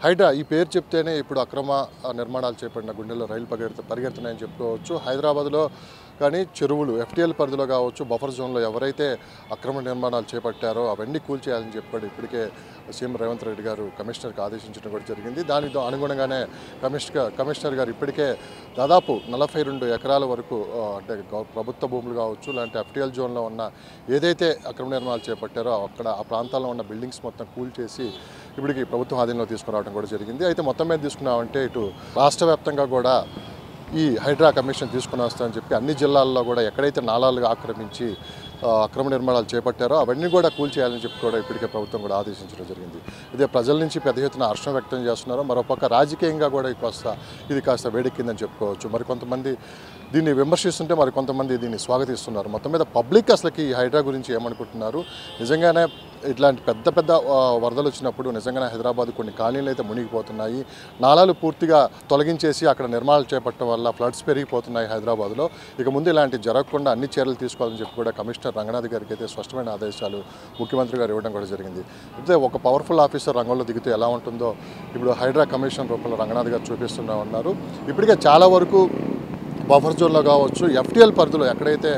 హైడ్రా ఈ పేరు చెప్తేనే ఇప్పుడు అక్రమ నిర్మాణాలు చేపట్టిన గుండెల్లో రైలు పరిగెడుతున్నాయని చెప్పుకోవచ్చు. హైదరాబాద్లో కానీ చెరువులు ఎఫ్టీఎల్ పరిధిలో కావచ్చు, బఫర్ జోన్లో ఎవరైతే అక్రమ నిర్మాణాలు చేపట్టారో అవన్నీ కూల్చేయాలని చెప్పాడు ఇప్పటికే సీఎం రేవంత్ రెడ్డి గారు కమిషనర్కి ఆదేశించడం కూడా జరిగింది. దానికి అనుగుణంగానే కమిషనర్ గారు ఇప్పటికే దాదాపు 42 ఎకరాల వరకు అంటే ప్రభుత్వ భూములు కావచ్చు, లాంటి ఎఫ్టీఎల్ జోన్లో ఉన్న ఏదైతే అక్రమ నిర్మాణాలు చేపట్టారో అక్కడ ఆ ప్రాంతాల్లో ఉన్న బిల్డింగ్స్ మొత్తం కూల్చేసి ఇప్పటికి ప్రభుత్వం ఆధీనంలో తీసుకురావడం కూడా జరిగింది. అయితే మొత్తం మీద తీసుకున్నామంటే ఇటు రాష్ట్ర వ్యాప్తంగా కూడా ఈ హైడ్రా కమిషన్ తీసుకుని వస్తామని చెప్పి అన్ని జిల్లాల్లో కూడా ఎక్కడైతే నాలాలుగా ఆక్రమించి అక్రమ నిర్మాణాలు చేపట్టారో అవన్నీ కూడా కూల్చేయాలని చెప్పి కూడా ఇప్పటికే ప్రభుత్వం కూడా ఆదేశించడం జరిగింది. ఇదే ప్రజల నుంచి పెద్ద ఎత్తున హర్షం వ్యక్తం చేస్తున్నారు. మరోపక్క రాజకీయంగా కూడా ఇది కాస్త వేడెక్కిందని చెప్పుకోవచ్చు. మరి కొంతమంది దీన్ని విమర్శిస్తుంటే మరి కొంతమంది దీన్ని స్వాగతిస్తున్నారు. మొత్తం మీద పబ్లిక్ అసలుకి ఈ హైడ్రా గురించి ఏమనుకుంటున్నారు? నిజంగానే ఇట్లాంటి పెద్ద వరదలు వచ్చినప్పుడు నిజంగానే హైదరాబాద్ కొన్ని కాలనీలు అయితే మునిగిపోతున్నాయి. నాలాలు పూర్తిగా తొలగించేసి అక్కడ నిర్మాణాలు చేపట్టడం వల్ల ఫ్లడ్స్ పెరిగిపోతున్నాయి హైదరాబాద్లో. ఇక ముందు ఇలాంటివి జరగకుండా అన్ని చర్యలు తీసుకోవాలని చెప్పి కూడా కమిషనర్ రంగనాథ్ గారికి అయితే స్పష్టమైన ఆదేశాలు ముఖ్యమంత్రి గారు ఇవ్వడం కూడా జరిగింది. అయితే ఒక పవర్ఫుల్ ఆఫీసర్ రంగంలో దిగితే ఎలా ఉంటుందో ఇప్పుడు హైడ్రా కమిషన్ రూపంలో రంగనాథ్ గారు చూపిస్తూనే ఉన్నారు. ఇప్పటికే చాలా వరకు బఫర్ జోన్లో కావచ్చు, ఎఫ్టీఎల్ పరిధిలో ఎక్కడైతే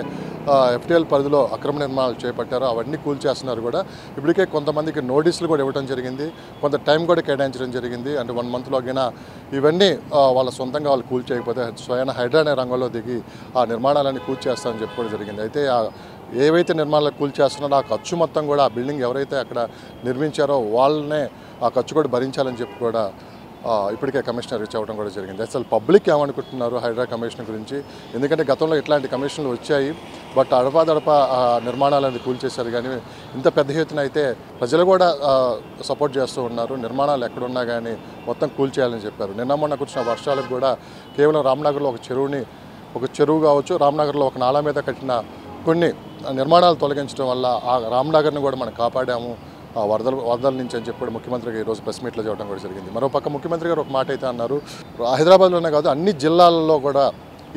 ఎఫ్టీఎల్ పరిధిలో అక్రమ నిర్మాణాలు చేపట్టారో అవన్నీ కూల్చేస్తున్నారు కూడా. ఇప్పటికే కొంతమందికి నోటీసులు కూడా ఇవ్వడం జరిగింది, కొంత టైం కూడా కేటాయించడం జరిగింది. అంటే 1 మంత్లోగినా ఇవన్నీ వాళ్ళ సొంతంగా వాళ్ళు కూల్చేయకపోతే స్వయం హైడ్రా అనే రంగంలో దిగి ఆ నిర్మాణాలన్నీ కూల్చేస్తామని చెప్పుకోవడం జరిగింది. అయితే ఏవైతే నిర్మాణాలు కూల్చేస్తున్నారో ఆ ఖర్చు మొత్తం కూడా ఆ బిల్డింగ్ ఎవరైతే అక్కడ నిర్మించారో వాళ్ళనే ఆ ఖర్చు కూడా భరించాలని చెప్పి కూడా ఇప్పటికే కమిషనర్ చెప్పడం కూడా జరిగింది. అసలు పబ్లిక్ ఏమనుకుంటున్నారు హైడ్రా కమిషన్ గురించి? ఎందుకంటే గతంలో ఇట్లాంటి కమిషన్లు వచ్చాయి, బట్ అడపా నిర్మాణాలను కూల్చేశారు. కానీ ఇంత పెద్ద ఎత్తున అయితే ప్రజలు కూడా సపోర్ట్ చేస్తూ ఉన్నారు. నిర్మాణాలు ఎక్కడున్నా కానీ మొత్తం కూల్చేయాలని చెప్పారు. నిన్న మొన్న కురిసిన వర్షాలకు కూడా కేవలం రామ్నగర్లో ఒక చెరువు కావచ్చు, రామ్నగర్లో ఒక నాలా మీద కట్టిన కొన్ని నిర్మాణాలు తొలగించడం వల్ల ఆ రామ్నగర్ని కూడా మనం కాపాడాము వరదల నుంచి అని చెప్పి ముఖ్యమంత్రికి ఈరోజు ప్రెస్ మీట్లో చెప్పడం కూడా జరిగింది. మరోపక్క ముఖ్యమంత్రి గారు ఒక మాట అయితే అన్నారు, హైదరాబాద్లోనే కాదు అన్ని జిల్లాలలో కూడా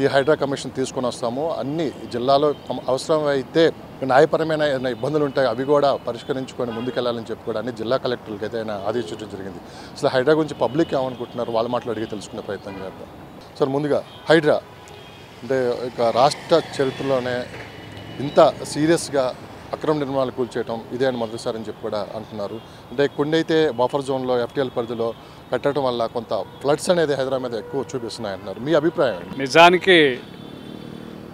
ఈ హైడ్రా కమిషన్ తీసుకొని వస్తాము, అన్ని జిల్లాలో అవసరమైతే న్యాయపరమైన ఇబ్బందులు ఉంటాయి అవి కూడా పరిష్కరించుకొని ముందుకెళ్లాలని చెప్పి కూడా అన్ని జిల్లా కలెక్టర్లకు అయితే ఆయన ఆదేశించడం జరిగింది. అసలు హైడ్రా గురించి పబ్లిక్ ఏమనుకుంటున్నారు వాళ్ళ మాటలు అడిగి తెలుసుకునే ప్రయత్నం చేద్దాం. సార్, ముందుగా హైడ్రా అంటే ఇక రాష్ట్ర చరిత్రలోనే ఇంత సీరియస్గా అక్రమ నిర్మాణాలు కూల్చేయటం ఇదే అని మొదటిసారి అని చెప్పి కూడా అంటున్నారు. అంటే కొన్ని అయితే బఫర్ జోన్లో ఎఫ్టీఎల్ పరిధిలో పెట్టడం వల్ల కొంత ఫ్లడ్స్ అనేది హైదరాబాద్ మీద ఎక్కువ చూపిస్తున్నాయి అంటున్నారు. మీ అభిప్రాయం? నిజానికి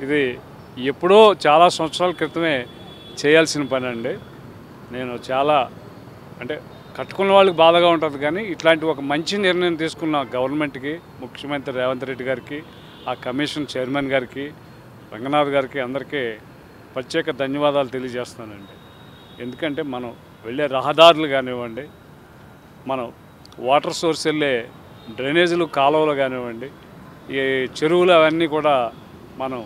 ఇది ఎప్పుడో చాలా సంవత్సరాల క్రితమే చేయాల్సిన పని అండి. నేను చాలా అంటే కట్టుకున్న వాళ్ళకి బాధగా ఉంటుంది, కానీ ఇట్లాంటి ఒక మంచి నిర్ణయం తీసుకున్న గవర్నమెంట్కి, ముఖ్యమంత్రి రేవంత్ రెడ్డి గారికి, ఆ కమిషన్ చైర్మన్ గారికి, రంగనాథ్ గారికి అందరికీ ప్రత్యేక ధన్యవాదాలు తెలియజేస్తున్నానండి. ఎందుకంటే మనం వెళ్ళే రహదారులు కానివ్వండి, మనం వాటర్ సోర్స్ వెళ్ళే డ్రైనేజీలు కాలువలు కానివ్వండి, ఈ చెరువులు అవన్నీ కూడా మనం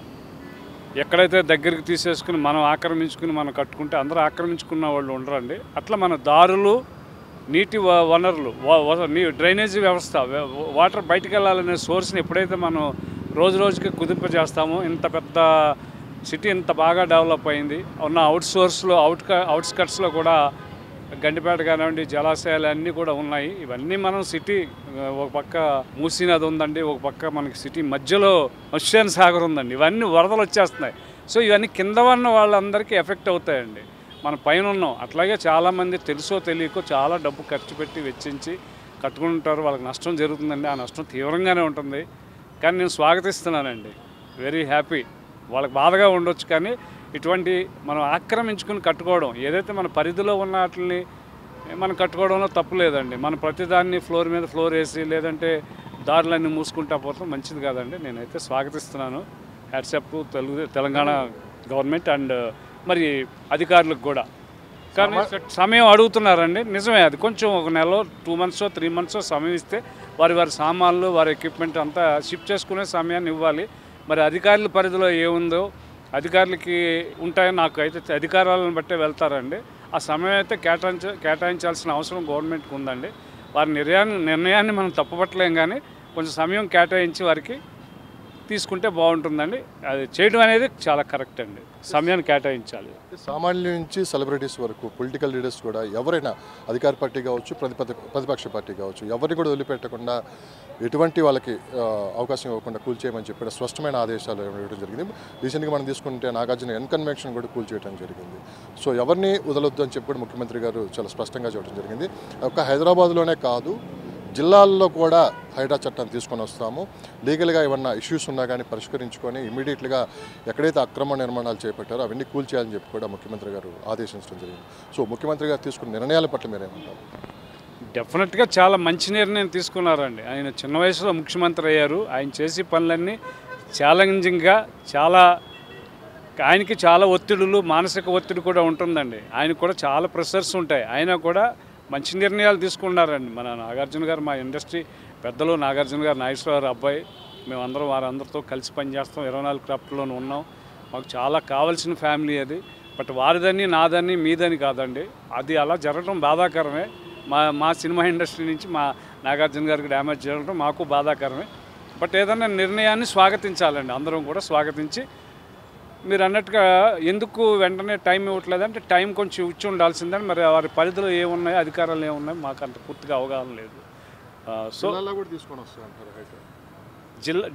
ఎక్కడైతే దగ్గరికి తీసేసుకుని మనం ఆక్రమించుకుని మనం కట్టుకుంటే అందరూ ఆక్రమించుకున్న వాళ్ళు ఉండరండి. అట్లా మన దారులు, నీటి వనరులు, డ్రైనేజీ వ్యవస్థ, వాటర్ బయటికి వెళ్ళాలనే సోర్స్ని ఎప్పుడైతే మనం రోజు రోజుకి కుదింపజేస్తామో, ఇంత పెద్ద సిటీ ఇంత బాగా డెవలప్ అయింది. ఉన్న అవుట్స్కట్స్లో కూడా గండిపేట కానివ్వండి, జలాశయాలు అన్నీ కూడా ఉన్నాయి. ఇవన్నీ మనం సిటీ ఒక పక్క మూసీ నది ఉందండి, ఒక పక్క మనకి సిటీ మధ్యలో హుస్సేన్ సాగర్ ఉందండి. ఇవన్నీ వరదలు వచ్చేస్తున్నాయి. సో ఇవన్నీ కింద ఉన్న వాళ్ళందరికీ ఎఫెక్ట్ అవుతాయండి. మన పైన ఉన్నాం. అట్లాగే చాలామంది తెలుసో తెలియకో చాలా డబ్బు ఖర్చు పెట్టి వెచ్చించి కట్టుకుంటారు, వాళ్ళకి నష్టం జరుగుతుందండి. ఆ నష్టం తీవ్రంగానే ఉంటుంది. కానీ నేను స్వాగతిస్తున్నానండి, వెరీ హ్యాపీ. వాళ్ళకి బాధగా ఉండొచ్చు, కానీ ఇటువంటి మనం ఆక్రమించుకుని కట్టుకోవడం, ఏదైతే మన పరిధిలో ఉన్న వాటిని మనం కట్టుకోవడంలో తప్పు లేదండి. మనం ప్రతిదాన్ని ఫ్లోర్ మీద ఫ్లోర్ వేసి లేదంటే దారులన్నీ మూసుకుంటా పోతాం మంచిది కాదండి. నేనైతే స్వాగతిస్తున్నాను. హ్యాట్సాప్ తెలంగాణ గవర్నమెంట్ అండ్ మరి అధికారులకు కూడా. కానీ సమయం అడుగుతున్నారండి, నిజమే. అది కొంచెం ఒక నెల 2 months 3 months సమయం ఇస్తే వారి సామాన్లు, వారి ఎక్విప్మెంట్ అంతా షిఫ్ట్ చేసుకునే సమయాన్ని ఇవ్వాలి. మరి అధికారుల పరిధిలో ఏముందో అధికారులకి ఉంటాయని నాకు అయితే అధికారాలను బట్టే వెళ్తారండి. ఆ సమయం అయితే కేటాయించాల్సిన అవసరం గవర్నమెంట్కి ఉందండి. వారి నిర్ణయాన్ని మనం తప్పుపట్టలేం, కానీ కొంచెం సమయం కేటాయించి వారికి తీసుకుంటే బాగుంటుందండి. అది చేయడం అనేది చాలా కరెక్ట్ అండి, సమయాన్ని కేటాయించాలి. సామాన్యుల నుంచి సెలబ్రిటీస్ వరకు పొలిటికల్ లీడర్స్ కూడా ఎవరైనా అధికార పార్టీ కావచ్చు, ప్రతిపక్ష పార్టీ కావచ్చు, ఎవరిని కూడా వదిలిపెట్టకుండా ఎటువంటి వాళ్ళకి అవకాశం ఇవ్వకుండా కూల్చేయమని చెప్పి స్పష్టమైన ఆదేశాలు ఇవ్వడం జరిగింది. రీసెంట్గా మనం తీసుకుంటే నాగార్జున కన్వెన్షన్ కూడా కూల్చేయడం జరిగింది. సో ఎవరిని వదలొద్దు అని చెప్పి కూడా ముఖ్యమంత్రి గారు చాలా స్పష్టంగా చెప్పడం జరిగింది. ఒక హైదరాబాద్లోనే కాదు, జిల్లాల్లో కూడా హైడ్రా చట్టాన్ని తీసుకొని వస్తాము. లీగల్గా ఏమన్నా ఇష్యూస్ ఉన్నా కానీ పరిష్కరించుకొని ఇమీడియట్గా ఎక్కడైతే అక్రమ నిర్మాణాలు చేపట్టారో అవన్నీ కూల్చేయాలని చెప్పి కూడా ముఖ్యమంత్రి గారు ఆదేశించడం జరిగింది. సో ముఖ్యమంత్రి గారు తీసుకున్న నిర్ణయాల పట్ల మీరేమంటారు? డెఫినెట్గా చాలా మంచి నిర్ణయం తీసుకున్నారండి. ఆయన చిన్న వయసులో ముఖ్యమంత్రి అయ్యారు. ఆయన చేసే పనులన్నీ ఛాలెంజింగ్గా, ఆయనకి చాలా ఒత్తిడులు, మానసిక ఒత్తిడి కూడా ఉంటుందండి. ఆయనకు కూడా చాలా ప్రెషర్స్ ఉంటాయి. ఆయన కూడా మంచి నిర్ణయాలు తీసుకున్నారండి. మన నాగార్జున గారు, మా ఇండస్ట్రీ పెద్దలు, నాగార్జున గారు, నాగేశ్వరరావు అబ్బాయి, మేమందరం వారందరితో కలిసి పనిచేస్తాం. 24 క్రాఫ్ట్లోనూ ఉన్నాం. మాకు చాలా కావాల్సిన ఫ్యామిలీ అది. బట్ వారిదని, నాదని, మీదని కాదండి. అది అలా జరగడం బాధాకరమే. మా సినిమా ఇండస్ట్రీ నుంచి మా నాగార్జున గారికి డ్యామేజ్ జరగడం మాకు బాధాకరమే. బట్ ఏదైనా నిర్ణయాన్ని స్వాగతించాలండి, అందరం కూడా స్వాగతించి. మీరు అన్నట్టుగా ఎందుకు వెంటనే టైం ఇవ్వట్లేదంటే టైం కొంచెం ఇచ్చి ఉండాల్సిందని. మరి వారి పరిధిలో ఏమున్నాయో, అధికారాలు ఏమున్నాయో మాకు అంత పూర్తిగా అవగాహన లేదు. సో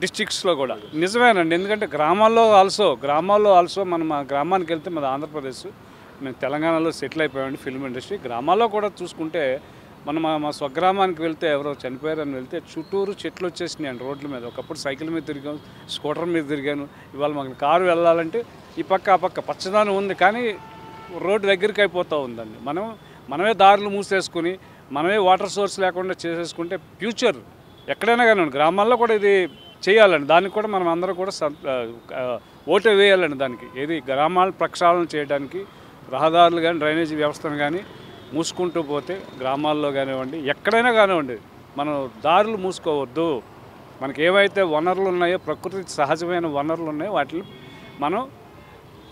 డిస్ట్రిక్ట్స్లో కూడా నిజమేనండి. ఎందుకంటే గ్రామాల్లో ఆల్సో మనం మా గ్రామానికి వెళ్తే మాది ఆంధ్రప్రదేశ్, మేము తెలంగాణలో సెటిల్ అయిపోయామండి ఫిల్మ్ ఇండస్ట్రీ. గ్రామాల్లో కూడా చూసుకుంటే మనం మా స్వగ్రామానికి వెళ్తే ఎవరో చనిపోయారని వెళ్తే చుట్టూరు చెట్లు వచ్చేసినాయండి రోడ్ల మీద. ఒకప్పుడు సైకిల్ మీద తిరిగాను, స్కూటర్ మీద తిరిగాను. ఇవాళ మాకు కారు వెళ్ళాలంటే ఈ పక్క ఆ పక్క పచ్చదనం ఉంది, కానీ రోడ్డు దగ్గరికి అయిపోతూ ఉందండి. మనమే దారులు మూసేసుకుని, మనమే వాటర్ సోర్స్ లేకుండా చేసేసుకుంటే ఫ్యూచర్ ఎక్కడైనా కానివ్వండి, గ్రామాల్లో కూడా ఇది చేయాలండి. దానికి కూడా మనం అందరూ కూడా ఓటు వేయాలండి. దానికి ఏది గ్రామాల ప్రక్షాళన చేయడానికి రహదారులు కానీ, డ్రైనేజీ వ్యవస్థను కానీ మూసుకుంటూ పోతే గ్రామాల్లో కానివ్వండి, ఎక్కడైనా కానివ్వండి, మనం దారులు మూసుకోవద్దు. మనకి ఏవైతే వనరులు ఉన్నాయో, ప్రకృతి సహజమైన వనరులు ఉన్నాయో వాటిని మనం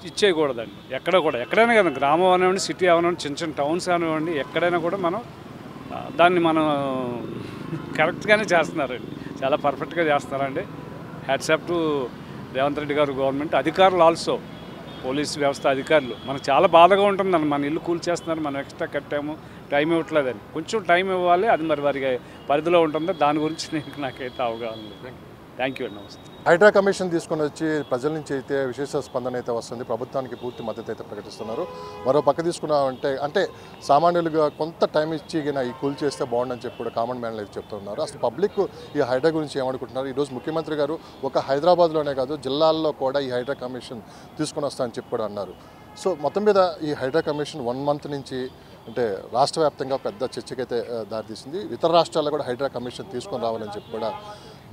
ఇచ్చేయకూడదండి. ఎక్కడైనా కానీ, గ్రామం అవనివ్వండి, సిటీ అవనివ్వండి, చిన్న టౌన్స్ అవనివ్వండి, ఎక్కడైనా కూడా దాన్ని మనం కరెక్ట్గానే చేస్తున్నారండి. చాలా పర్ఫెక్ట్గా చేస్తున్నారండి. హ్యాట్సాప్ టు రేవంత్ రెడ్డి గారు, గవర్నమెంట్ అధికారులు, ఆల్సో పోలీస్ వ్యవస్థ అధికారులు. మనకు చాలా బాధగా ఉంటుందండి. మన ఇల్లు కూల్చేస్తున్నారు, మనం ఎక్స్ట్రా కట్టాము, టైం ఇవ్వట్లేదని. కొంచెం టైం ఇవ్వాలి, అది మరి వారికి పరిధిలో ఉంటుందో దాని గురించి నాకైతే అవగాహన లేదు. థ్యాంక్ యూ అండి, నమస్తే. హైడ్రా కమిషన్ తీసుకొని వచ్చి ప్రజల నుంచి అయితే విశేష స్పందన అయితే వస్తుంది. ప్రభుత్వానికి పూర్తి మద్దతు అయితే ప్రకటిస్తున్నారు. మరో పక్క తీసుకున్నామంటే అంటే సామాన్యులుగా కొంత టైం ఇచ్చి ఈ కూల్ చేస్తే బాగుండని చెప్పి కూడా కామన్ మ్యాన్లు అయితే చెప్తున్నారు. అసలు పబ్లిక్ ఈ హైడ్రా గురించి ఏమనుకుంటున్నారు? ఈరోజు ముఖ్యమంత్రి గారు ఒక హైదరాబాద్లోనే కాదు, జిల్లాల్లో కూడా ఈ హైడ్రా కమిషన్ తీసుకొని వస్తామని చెప్పి కూడా అన్నారు. సో మొత్తం మీద ఈ హైడ్రా కమిషన్ 1 మంత్ నుంచి అంటే రాష్ట్ర వ్యాప్తంగా పెద్ద చర్చకైతే దారితీసింది. ఇతర రాష్ట్రాల్లో కూడా హైడ్రా కమిషన్ తీసుకొని రావాలని చెప్పి కూడా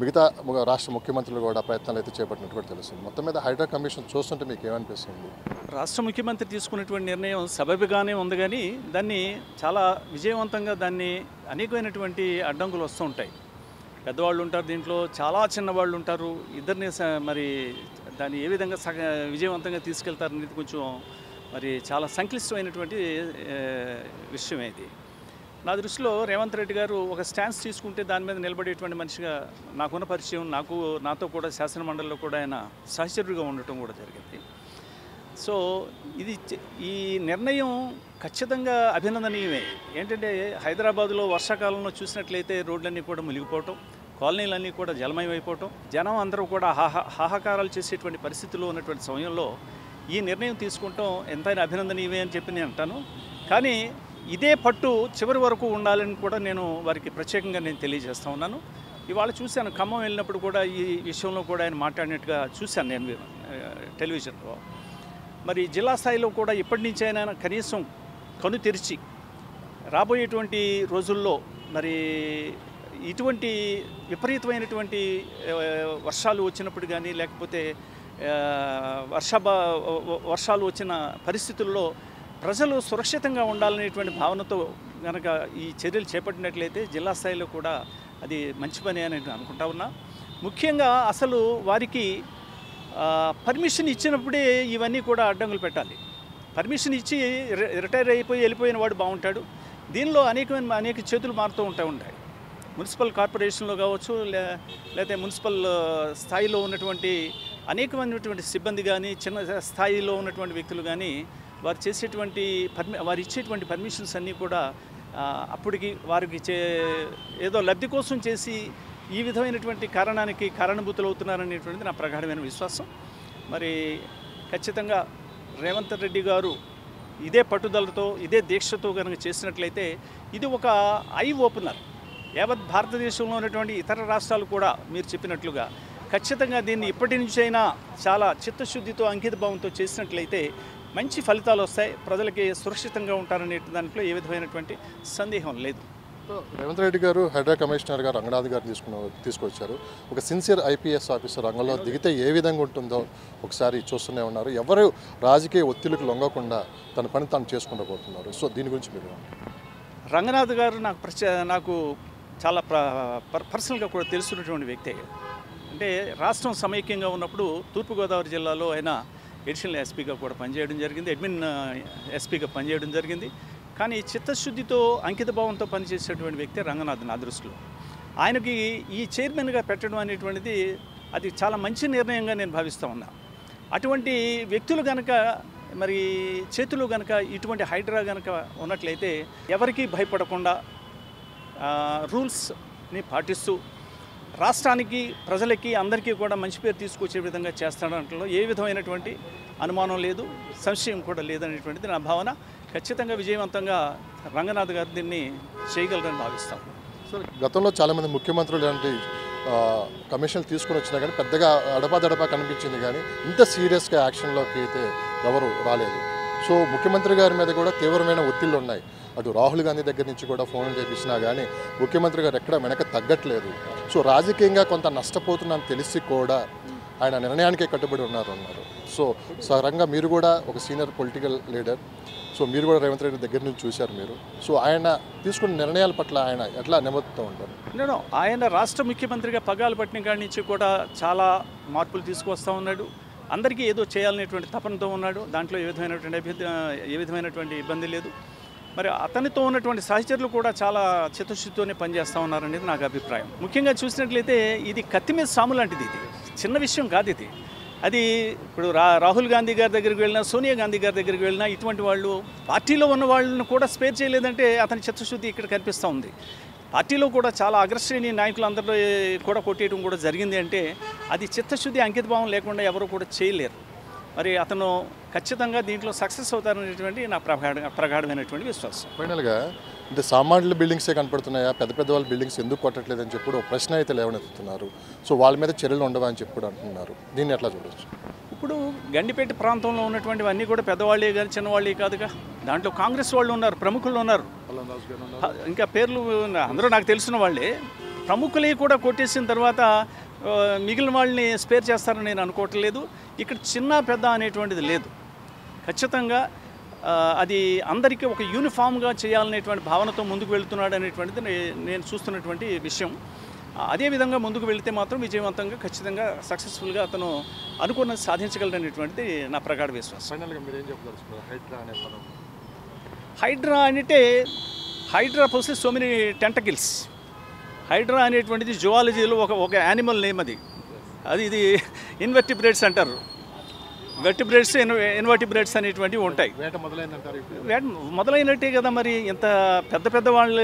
మిగతా రాష్ట్ర ముఖ్యమంత్రులు కూడా ప్రయత్నాలు అయితే చేపట్టినట్టు కూడా తెలుస్తుంది. మొత్తం మీద హైడ్రా కమిషన్ చూస్తుంటే మీకు ఏమనిపిస్తుంది? రాష్ట్ర ముఖ్యమంత్రి తీసుకున్నటువంటి నిర్ణయం సబబుగానే ఉంది, కానీ దాన్ని చాలా విజయవంతంగా అనేకమైనటువంటి అడ్డంకులు వస్తూ ఉంటాయి. పెద్దవాళ్ళు ఉంటారు, దీంట్లో చాలా చిన్నవాళ్ళు ఉంటారు. ఇద్దరిని మరి దాన్ని ఏ విధంగా విజయవంతంగా తీసుకెళ్తారనేది కొంచెం మరి చాలా సంక్లిష్టమైనటువంటి విషయం ఇది. నా దృష్టిలో రేవంత్ రెడ్డి గారు ఒక స్టాన్స్ తీసుకుంటే దాని మీద నిలబడేటువంటి మనిషిగా నాకున్న పరిచయం, నాతో కూడా శాసనమండలిలో కూడా ఆయన సహచరుడిగా ఉండటం కూడా జరిగింది. సో ఈ నిర్ణయం ఖచ్చితంగా అభినందనీయమే. ఏంటంటే హైదరాబాదులో వర్షాకాలంలో చూసినట్లయితే రోడ్లన్నీ కూడా మునిగిపోవటం, కాలనీలన్నీ కూడా జలమయం అయిపోవటం, జనం అందరూ కూడా హాహాకారాలు చేసేటువంటి పరిస్థితుల్లో ఉన్నటువంటి సమయంలో ఈ నిర్ణయం తీసుకుంటాం ఎంతైనా అభినందనీయమే అని చెప్పి నేను అంటాను. కానీ ఇదే పట్టు చివరి వరకు ఉండాలని కూడా నేను వారికి ప్రత్యేకంగా తెలియజేస్తూ ఉన్నాను. ఇవాళ చూశాను, ఖమ్మం వెళ్ళినప్పుడు కూడా ఈ విషయంలో కూడా ఆయన మాట్లాడినట్టుగా చూశాను నేను టెలివిజన్లో. మరి జిల్లా స్థాయిలో కూడా ఇప్పటి నుంచి అయినా కనీసం కను తెరిచి రాబోయేటువంటి రోజుల్లో మరి ఇటువంటి విపరీతమైనటువంటి వర్షాలు వచ్చినప్పుడు కానీ, లేకపోతే వర్షాలు వచ్చిన పరిస్థితుల్లో ప్రజలు సురక్షితంగా ఉండాలనేటువంటి భావనతో కనుక ఈ చర్యలు చేపట్టినట్లయితే జిల్లా స్థాయిలో కూడా అది మంచి పని అని అనుకుంటా ఉన్నా. ముఖ్యంగా అసలు వారికి పర్మిషన్ ఇచ్చినప్పుడే ఇవన్నీ కూడా అడ్డంకులు పెట్టాలి. పర్మిషన్ ఇచ్చి రిటైర్ అయిపోయి వెళ్ళిపోయిన వాడు బాగుంటాడు. దీనిలో అనేక చేతులు మారుతూ ఉంటాయి. మున్సిపల్ కార్పొరేషన్లో కావచ్చు, లేకపోతే మున్సిపల్ స్థాయిలో ఉన్నటువంటి అనేకమైనటువంటి సిబ్బంది కానీ, చిన్న స్థాయిలో ఉన్నటువంటి వ్యక్తులు కానీ వారు చేసేటువంటి వారు ఇచ్చేటువంటి పర్మిషన్స్ అన్నీ కూడా అప్పటికి వారికి ఏదో లబ్ధి కోసం చేసి ఈ విధమైనటువంటి కారణానికి కారణభూతులు అవుతున్నారనేటువంటిది నా ప్రగాఢమైన విశ్వాసం. మరి ఖచ్చితంగా రేవంత్ రెడ్డి గారు ఇదే పట్టుదలతో, ఇదే దీక్షతో కనుక చేసినట్లయితే ఇది ఒక ఐ ఓపెనర్. యావత్ భారతదేశంలో ఉన్నటువంటి ఇతర రాష్ట్రాలు కూడా మీరు చెప్పినట్లుగా ఖచ్చితంగా దీన్ని ఇప్పటి నుంచైనా చాలా చిత్తశుద్ధితో, అంకిత భావంతో చేసినట్లయితే మంచి ఫలితాలు వస్తాయి, ప్రజలకి సురక్షితంగా ఉంటారనే దాంట్లో ఏ విధమైనటువంటి సందేహం లేదు. రేవంత్ రెడ్డి గారు హైడ్రా కమిషనర్గా రంగనాథ్ గారిని తీసుకొచ్చారు. ఒక సిన్సియర్ ఐపీఎస్ ఆఫీసర్ రంగంలో దిగితే ఏ విధంగా ఉంటుందో ఒకసారి చూస్తూనే ఉన్నారు. ఎవరు రాజకీయ ఒత్తిడికి లొంగకుండా తన పని తాను చేసుకుంటూ పోతున్నారు. సో దీని గురించి మీరు రంగనాథ్ గారు నాకు చాలా పర్సనల్గా కూడా తెలుసున్నటువంటి వ్యక్తే. అంటే రాష్ట్రం సమైక్యంగా ఉన్నప్పుడు తూర్పుగోదావరి జిల్లాలో ఆయన ఎడిషనల్ ఎస్పీగా కూడా పనిచేయడం జరిగింది, అడ్మిన్ ఎస్పీగా పనిచేయడం జరిగింది. కానీ చిత్తశుద్ధితో, అంకిత భావంతో పనిచేసేటువంటి వ్యక్తి రంగనాథ్ నా దృష్టిలో. ఆయనకి ఈ చైర్మన్గా పెట్టడం అనేటువంటిది అది చాలా మంచి నిర్ణయంగా నేను భావిస్తూ ఉన్నా. అటువంటి వ్యక్తులు కనుక మరి చేతులు కనుక ఇటువంటి హైడ్రా కనుక ఉన్నట్లయితే ఎవరికీ భయపడకుండా రూల్స్ని పాటిస్తూ రాష్ట్రానికి, ప్రజలకి, అందరికీ కూడా మంచి పేరు తీసుకొచ్చే విధంగా చేస్తాడంట్లో ఏ విధమైనటువంటి అనుమానం లేదు, సంశయం కూడా లేదనేటువంటిది నా భావన. ఖచ్చితంగా విజయవంతంగా రంగనాథ్ గారు దీన్ని చేయగలరని భావిస్తాం. సార్, గతంలో చాలామంది ముఖ్యమంత్రులు లాంటి కమిషన్లు తీసుకుని వచ్చినా కానీ పెద్దగా అడపాదడపా కనిపించింది, కానీ ఇంత సీరియస్గా యాక్షన్లోకి అయితే ఎవరు రాలేదు. సో ముఖ్యమంత్రి గారి మీద కూడా తీవ్రమైన ఒత్తిళ్ళు ఉన్నాయి. అటు రాహుల్ గాంధీ దగ్గర నుంచి కూడా ఫోన్లు చేపించినా కానీ ముఖ్యమంత్రి గారు ఎక్కడ వెనక తగ్గట్లేదు. సో రాజకీయంగా కొంత నష్టపోతున్నాను తెలిసి కూడా ఆయన నిర్ణయానికే కట్టుబడి అన్నారు. సో సరంగా మీరు కూడా ఒక సీనియర్ పొలిటికల్ లీడర్, సో మీరు కూడా రేవంత్ రెడ్డి దగ్గర నుంచి చూశారు మీరు. సో ఆయన తీసుకున్న నిర్ణయాల పట్ల ఆయన ఎట్లా నిబద్ధత ఉంటారు? నేను ఆయన రాష్ట్ర ముఖ్యమంత్రిగా పగ్గాలు పట్టిన కాడి నుంచి కూడా చాలా మార్పులు తీసుకొస్తూ ఉన్నాడు. అందరికీ ఏదో చేయాలనేటువంటి తపనతో ఉన్నాడు. దాంట్లో ఏ విధమైనటువంటి ఇబ్బంది లేదు. మరి అతనితో ఉన్నటువంటి సహచరులు కూడా చాలా చిత్తశుద్ధితోనే పనిచేస్తూ ఉన్నారనేది నాకు అభిప్రాయం. ముఖ్యంగా చూసినట్లయితే ఇది కత్తి మీద సాము లాంటిది. ఇది చిన్న విషయం కాదు. ఇది అది ఇప్పుడు రాహుల్ గాంధీ గారి దగ్గరికి వెళ్ళినా, సోనియా గాంధీ గారి దగ్గరికి వెళ్ళినా ఇటువంటి వాళ్ళు పార్టీలో ఉన్న వాళ్ళని కూడా స్పేర్ చేయలేదంటే అతని చిత్తశుద్ధి ఇక్కడ కనిపిస్తూ ఉంది. పార్టీలో కూడా చాలా అగ్రశ్రేణి నాయకులందరూ కూడా కొట్టేయడం కూడా జరిగింది అంటే అది చిత్తశుద్ధి, అంకితభావం లేకుండా ఎవరు కూడా చేయలేరు. మరి అతను ఖచ్చితంగా దీంట్లో సక్సెస్ అవుతారనేటువంటి నా ప్రగాఢమైనటువంటి విశ్వాసం. ఫైనల్గా అంటే సామాన్యుల బిల్డింగ్సే కనపడుతున్నాయా, పెద్ద పెద్ద వాళ్ళ బిల్డింగ్స్ ఎందుకు కొట్టట్లేదని చెప్పి ఒక ప్రశ్న అయితే లేవనెత్తుతున్నారు. సో వాళ్ళ మీద చర్యలు ఉండవా అని చెప్పి అంటున్నారు. దీన్ని ఎట్లా చూడవచ్చు? ఇప్పుడు గండిపేట ప్రాంతంలో ఉన్నటువంటివన్నీ కూడా పెద్దవాళ్ళే కానీ చిన్నవాళ్ళే కాదుగా. దాంట్లో కాంగ్రెస్ వాళ్ళు ఉన్నారు, ప్రముఖులు ఉన్నారు, ఇంకా పేర్లు అందరూ నాకు తెలిసిన వాళ్ళే. ప్రముఖులే కూడా కొట్టేసిన తర్వాత మిగిలిన వాళ్ళని స్పేర్ చేస్తారని నేను అనుకోవట్లేదు. ఇక్కడ చిన్న పెద్ద అనేటువంటిది లేదు. ఖచ్చితంగా అది అందరికీ ఒక యూనిఫామ్గా చేయాలనేటువంటి భావనతో ముందుకు వెళుతున్నాడు అనేటువంటిది నేను చూస్తున్నటువంటి విషయం. అదేవిధంగా ముందుకు వెళితే మాత్రం విజయవంతంగా ఖచ్చితంగా సక్సెస్ఫుల్గా అతను అనుకున్నది సాధించగలడనేటువంటిది నా ప్రగాఢ విశ్వాసం. ఫైనల్గా మీరు ఏం చెప్పదలుచుకున్నారు? హైడ్రా అనే పదం, హైడ్రా అంటే hydra possesses so many tentacles. Hydra అనేటువంటిది జువాలజీలో ఒక యానిమల్ నేమ్. ఇది ఇన్వర్టిబ్రేట్స్ అంటారు. వెర్టిబ్రేట్స్, ఇన్వర్టిబ్రేట్స్ అనేటువంటివి ఉంటాయి. వేట మొదలైందంటారు. వేట మొదలైనట్టే కదా. మరి ఇంత పెద్ద వాళ్ళ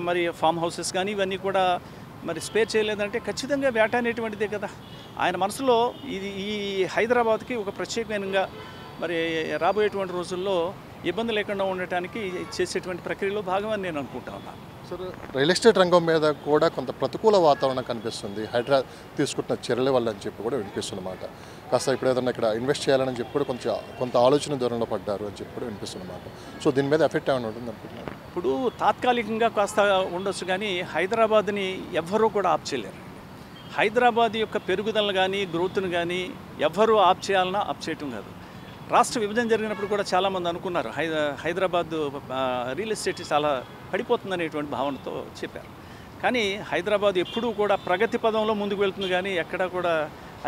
మరి ఫామ్ హౌసెస్ కానీ ఇవన్నీ కూడా మరి స్పేర్ చేయలేదంటే ఖచ్చితంగా వేట అనేటువంటిదే కదా. ఆయన మనసులో ఈ హైదరాబాద్కి ఒక ప్రత్యేకంగా మరి రాబోయేటువంటి రోజుల్లో ఇబ్బంది లేకుండా ఉండటానికి చేసేటువంటి ప్రక్రియలో భాగమని నేను అనుకుంటా ఉన్నాను. సార్, రియల్ ఎస్టేట్ రంగం మీద కూడా కొంత ప్రతికూల వాతావరణం కనిపిస్తుంది హైడ్రా తీసుకుంటున్న చర్యల వల్ల అని చెప్పి కూడా వినిపిస్తున్నమాట. కాస్త ఇప్పుడు ఏదన్నా ఇక్కడ ఇన్వెస్ట్ చేయాలని చెప్పి కూడా కొంత ఆలోచన దూరంలో పడ్డారు అని చెప్పి కూడా వినిపిస్తున్నమాట. సో దీని మీద ఎఫెక్ట్ ఏమైనా ఉంటుంది అనుకుంటున్నారు? ఇప్పుడు తాత్కాలికంగా కాస్త ఉండొచ్చు, కానీ హైదరాబాద్ని ఎవ్వరూ కూడా ఆప్ చేయలేరు. హైదరాబాద్ యొక్క పెరుగుదలను కానీ గ్రోత్ను కానీ ఎవ్వరూ ఆప్ చేయాలన్నా ఆప్ చేయటం కాదు. రాష్ట్ర విభజన జరిగినప్పుడు కూడా చాలామంది అనుకున్నారు హైదరాబాద్ రియల్ ఎస్టేట్ చాలా పడిపోతుందనేటువంటి భావనతో చెప్పారు. కానీ హైదరాబాద్ ఎప్పుడూ కూడా ప్రగతి పదంలో ముందుకు వెళ్తుంది, కానీ ఎక్కడా కూడా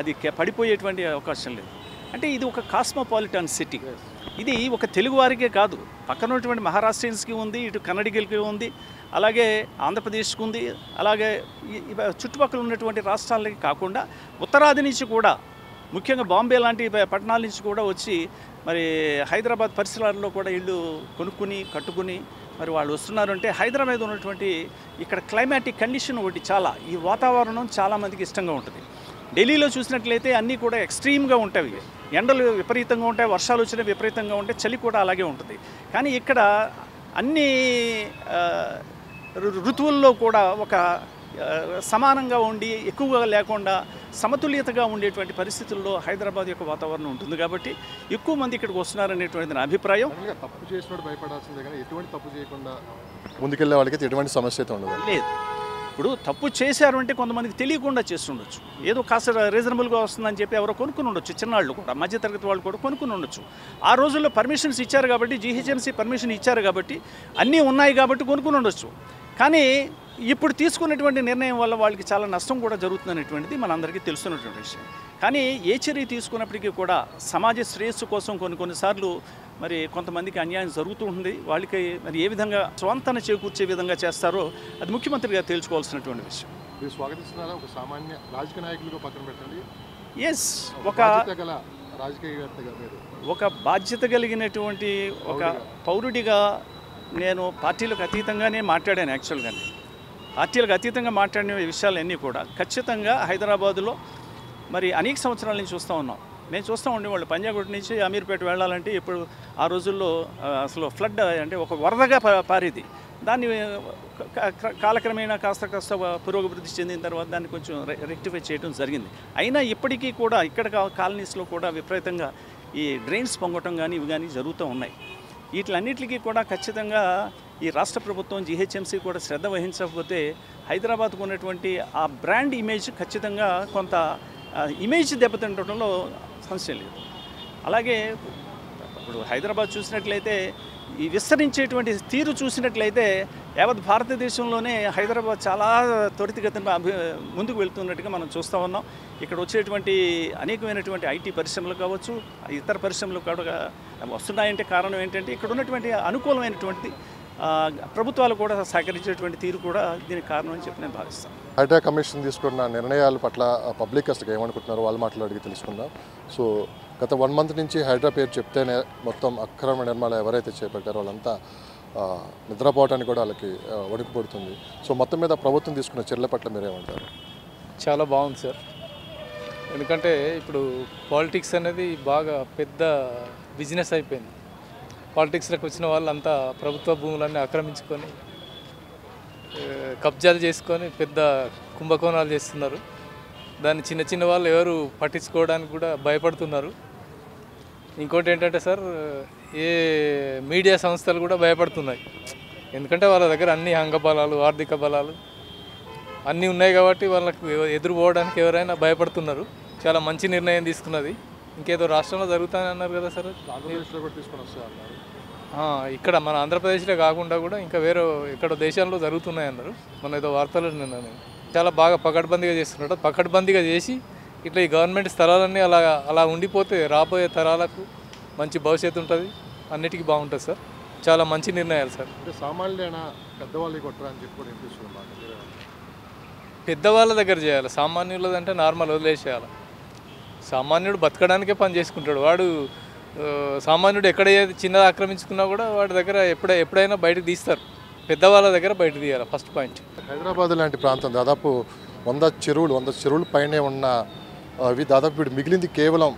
అది పడిపోయేటువంటి అవకాశం లేదు. అంటే ఇది ఒక కాస్మోపాలిటన్ సిటీ. ఇది ఒక తెలుగు వారికే కాదు, పక్కన ఉన్నటువంటి మహారాష్ట్రియన్స్కి ఉంది, ఇటు కన్నడిగలకి ఉంది, అలాగే ఆంధ్రప్రదేశ్కి ఉంది, అలాగే చుట్టుపక్కల ఉన్నటువంటి రాష్ట్రాలకి కాకుండా ఉత్తరాది నుంచి కూడా, ముఖ్యంగా బాంబే లాంటి పట్టణాల నుంచి కూడా వచ్చి మరి హైదరాబాద్ పరిసరాల్లో కూడా ఇళ్ళు కొనుక్కుని కట్టుకుని మరి వాళ్ళు వస్తున్నారంటే హైదరాబాద్ ఉన్నటువంటి ఇక్కడ క్లైమాటిక్ కండిషన్ ఒకటి ఈ వాతావరణం చాలామందికి ఇష్టంగా ఉంటుంది. ఢిల్లీలో చూసినట్లయితే అన్నీ కూడా ఎక్స్ట్రీమ్గా ఉంటాయి, ఎండలు విపరీతంగా ఉంటాయి, వర్షాలు వచ్చినా విపరీతంగా ఉంటాయి, చలి కూడా అలాగే ఉంటుంది. కానీ ఇక్కడ అన్ని ఋతువుల్లో కూడా ఒక సమానంగా ఉండి ఎక్కువగా లేకుండా సమతుల్యతగా ఉండేటువంటి పరిస్థితుల్లో హైదరాబాద్ యొక్క వాతావరణం ఉంటుంది కాబట్టి ఎక్కువ మంది ఇక్కడికి వస్తున్నారనేటువంటిది నా అభిప్రాయం. తప్పు చేసినప్పుడు భయపడాల్సిందే కానీ ఎటువంటి తప్పు చేయకుండా ముందుకెళ్ళే వాళ్ళకి ఎటువంటి సమస్య అయితే ఉండదు. లేదు, ఇప్పుడు తప్పు చేశారు అంటే కొంతమందికి తెలియకుండా చేస్తుండొచ్చు, ఏదో కాస్త రీజనబుల్గా వస్తుందని చెప్పి ఎవరో కొనుక్కుని ఉండొచ్చు, చిన్నాళ్ళు కూడా మధ్యతరగతి వాళ్ళు కూడా కొనుక్కుని ఉండొచ్చు. ఆ రోజుల్లో పర్మిషన్స్ ఇచ్చారు కాబట్టి, జీహెచ్ఎంసీ పర్మిషన్ ఇచ్చారు కాబట్టి, అన్నీ ఉన్నాయి కాబట్టి కొనుక్కుని ఉండొచ్చు. కానీ ఇప్పుడు తీసుకున్నటువంటి నిర్ణయం వల్ల వాళ్ళకి చాలా నష్టం కూడా జరుగుతుందనేటువంటిది మనందరికీ తెలుస్తున్నటువంటి విషయం. కానీ ఏ చర్య తీసుకున్నప్పటికీ కూడా సమాజ శ్రేయస్సు కోసం కొన్నిసార్లు మరి కొంతమందికి అన్యాయం జరుగుతూ ఉంటుంది. వాళ్ళకి మరి ఏ విధంగా స్వంతన చేకూర్చే విధంగా చేస్తారో అది ముఖ్యమంత్రి గారు తేల్చుకోవాల్సినటువంటి విషయం. మీరు స్వాగతిస్తున్నారా? ఒక సామాన్య రాజకీయ నాయకులుగా పక్కన పెట్టండి, ఎస్, ఒక బాధ్యత కలిగినటువంటి ఒక పౌరుడిగా నేను పార్టీలకు అతీతంగానే మాట్లాడాను. యాక్చువల్గానే పార్టీలకు అతీతంగా మాట్లాడిన విషయాలన్నీ కూడా ఖచ్చితంగా హైదరాబాదులో మరి అనేక సంవత్సరాల నుంచి చూస్తూ ఉన్నాం. నేను చూస్తూ ఉండేవాళ్ళు పంజాగుట్ట నుంచి అమీర్పేట వెళ్ళాలంటే ఇప్పుడు ఆ రోజుల్లో అసలు ఫ్లడ్ అంటే ఒక వరదగా పారేది. దాన్ని కాలక్రమేణా కాస్త పురోగతి చెందిన తర్వాత దాన్ని కొంచెం రెక్టిఫై చేయడం జరిగింది. అయినా ఇప్పటికీ కూడా ఇక్కడ కాలనీస్లో కూడా విపరీతంగా ఈ డ్రైన్స్ పొంగటం కానీ ఇవి కానీ జరుగుతూ ఉన్నాయి. వీటిలన్నిటికీ కూడా ఖచ్చితంగా ఈ రాష్ట్ర ప్రభుత్వం జీహెచ్ఎంసీ కూడా శ్రద్ధ వహించకపోతే హైదరాబాద్కు ఉన్నటువంటి ఆ బ్రాండ్ ఇమేజ్ ఖచ్చితంగా కొంత ఇమేజ్ దెబ్బతింటడంలో సమస్య లేదు. అలాగే ఇప్పుడు హైదరాబాద్ చూసినట్లయితే ఈ విస్తరించేటువంటి తీరు చూసినట్లయితే యావత్ భారతదేశంలోనే హైదరాబాద్ చాలా త్వరితగతిన ముందుకు వెళ్తున్నట్టుగా మనం చూస్తూ ఉన్నాం. ఇక్కడ వచ్చేటువంటి అనేకమైనటువంటి ఐటీ పరిశ్రమలు కావచ్చు, ఇతర పరిశ్రమలు కూడా వస్తున్నాయంటే కారణం ఏంటంటే ఇక్కడ ఉన్నటువంటి అనుకూలమైనటువంటి ప్రభుత్వాలు కూడా సహకరించేటువంటి తీరు కూడా దీనికి కారణం అని చెప్పి నేను భావిస్తాను. హైడ్రా కమిషన్ తీసుకున్న నిర్ణయాల పట్ల పబ్లిక్ అసలు ఏమనుకుంటున్నారు వాళ్ళ మాటలు అడిగి తెలుసుకుందాం. సో గత 1 month నుంచి హైడ్రా పేరు చెప్తేనే మొత్తం అక్రమ నిర్మాణాలు ఎవరైతే చేపట్టారో వాళ్ళంతా నిద్రపోవటానికి కూడా వాళ్ళకి వణుకు పడుతుంది. సో మొత్తం మీద ప్రభుత్వం తీసుకున్న చర్యల పట్ల మీరేమంటారు? చాలా బాగుంది సార్, ఎందుకంటే ఇప్పుడు పాలిటిక్స్ అనేది బాగా పెద్ద బిజినెస్ అయిపోయింది. పాలిటిక్స్లోకి వచ్చిన వాళ్ళంతా ప్రభుత్వ భూములన్నీ ఆక్రమించుకొని కబ్జాలు చేసుకొని పెద్ద కుంభకోణాలు చేస్తున్నారు. దాన్ని చిన్న చిన్న వాళ్ళు ఎవరు పట్టించుకోవడానికి కూడా భయపడుతున్నారు. ఇంకోటి ఏంటంటే సార్, ఏ మీడియా సంస్థలు కూడా భయపడుతున్నాయి. ఎందుకంటే వాళ్ళ దగ్గర అన్ని అంగబలాలు, ఆర్థిక బలాలు అన్నీ ఉన్నాయి కాబట్టి వాళ్ళకు ఎదురుపోవడానికి ఎవరైనా భయపడుతున్నారు. చాలా మంచి నిర్ణయం తీసుకున్నది. ఇంకేదో రాష్ట్రంలో జరుగుతాయని అన్నారు కదా సార్, ఇక్కడ మన ఆంధ్రప్రదేశ్లో కాకుండా కూడా ఇంకా వేరే ఎక్కడో దేశాల్లో జరుగుతున్నాయి అన్నారు. మన ఏదో వార్తలు నిన్న చాలా బాగా పకడ్బందీగా చేస్తున్నారు. పకడ్బందీగా చేసి ఇట్లా ఈ గవర్నమెంట్ స్థలాలన్నీ అలా ఉండిపోతే రాబోయే తరాలకు మంచి భవిష్యత్తు ఉంటుంది, అన్నిటికీ బాగుంటుంది సార్. చాలా మంచి నిర్ణయాలు సార్. పెద్దవాళ్ళ దగ్గర చేయాలి, సామాన్యులదంటే నార్మల్ వదిలేసేయాలి. సామాన్యుడు బతకడానికే పని చేసుకుంటాడు. వాడు సామాన్యుడు ఎక్కడ చిన్నది ఆక్రమించుకున్నా కూడా వాడి దగ్గర ఎప్పుడైనా బయటకు తీస్తారు. పెద్దవాళ్ళ దగ్గర బయట తీయాలి ఫస్ట్ పాయింట్. హైదరాబాద్ లాంటి ప్రాంతం దాదాపు 100 చెరువులు పైనే ఉన్న అవి దాదాపు ఇప్పుడు మిగిలింది కేవలం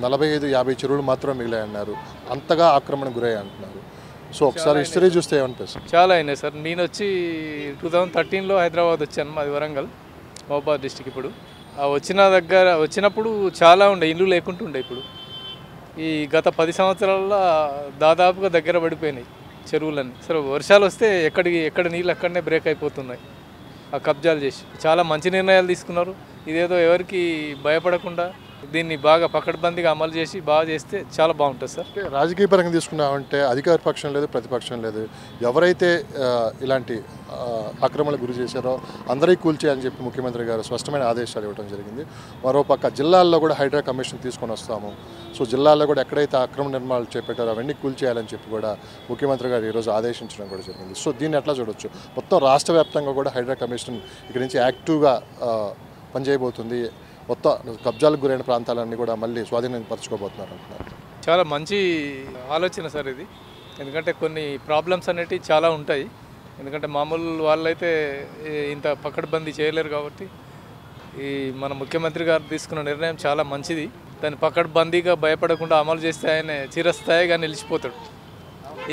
45-50 చెరువులు మాత్రమే మిగిలాయన్నారు. అంతగా ఆక్రమణ గురయ్యాయి అంటున్నారు. సో ఒకసారి హిస్టరీ చూస్తే ఏమనిపిస్తుంది? చాలా అయినాయి సార్. నేను వచ్చి 2013లో హైదరాబాద్ వచ్చాను, మాది వరంగల్, మహబూబాద్ డిస్టిక్. ఇప్పుడు వచ్చినప్పుడు చాలా ఉండే ఇల్లు లేకుంటుండే. ఇప్పుడు ఈ గత 10 సంవత్సరాల్లో దాదాపుగా దగ్గర పడిపోయినాయి చెరువులన్నీ. సరే వర్షాలు వస్తే ఎక్కడ నీళ్ళు అక్కడనే బ్రేక్ అయిపోతున్నాయి ఆ కబ్జాలు చేసి. చాలా మంచి నిర్ణయాలు తీసుకున్నారు. ఇదేదో ఎవరికి భయపడకుండా దీన్ని బాగా పకడ్బందీగా అమలు చేసి బాగా చేస్తే చాలా బాగుంటుంది సార్. అంటే రాజకీయ పరంగా తీసుకున్నామంటే అధికార పక్షం లేదు, ప్రతిపక్షం లేదు. ఎవరైతే ఇలాంటి ఆక్రమణలకు గురి చేశారో అందరికీ కూల్చేయాలని చెప్పి ముఖ్యమంత్రి గారు స్పష్టమైన ఆదేశాలు ఇవ్వడం జరిగింది. మరోపక్క జిల్లాల్లో కూడా హైడ్రా కమిషన్ తీసుకొని వస్తాము. సో జిల్లాల్లో కూడా ఎక్కడైతే అక్రమ నిర్మాణాలు చేపట్టారో అవన్నీ కూల్చేయాలని చెప్పి కూడా ముఖ్యమంత్రి గారు ఈరోజు ఆదేశించడం కూడా జరిగింది. సో దీన్ని ఎట్లా చూడొచ్చు? మొత్తం రాష్ట్ర వ్యాప్తంగా కూడా హైడ్రా కమిషన్ ఇక్కడి నుంచి యాక్టివ్గా పనిచేయబోతుంది. మొత్తం కబ్జాలకు గురైన ప్రాంతాలన్నీ కూడా మళ్ళీ స్వాధీనపరచుకోబోతున్నారు అంటున్నారు. చాలా మంచి ఆలోచన సార్ ఇది. ఎందుకంటే కొన్ని ప్రాబ్లమ్స్ అనేటివి చాలా ఉంటాయి. ఎందుకంటే మామూలు వాళ్ళైతే ఇంత పకడ్బందీ చేయలేరు కాబట్టి ఈ మన ముఖ్యమంత్రి గారు తీసుకున్న నిర్ణయం చాలా మంచిది. దాన్ని పకడ్బందీగా భయపడకుండా అమలు చేస్తే ఆయన చిరస్థాయిగా నిలిచిపోతాడు.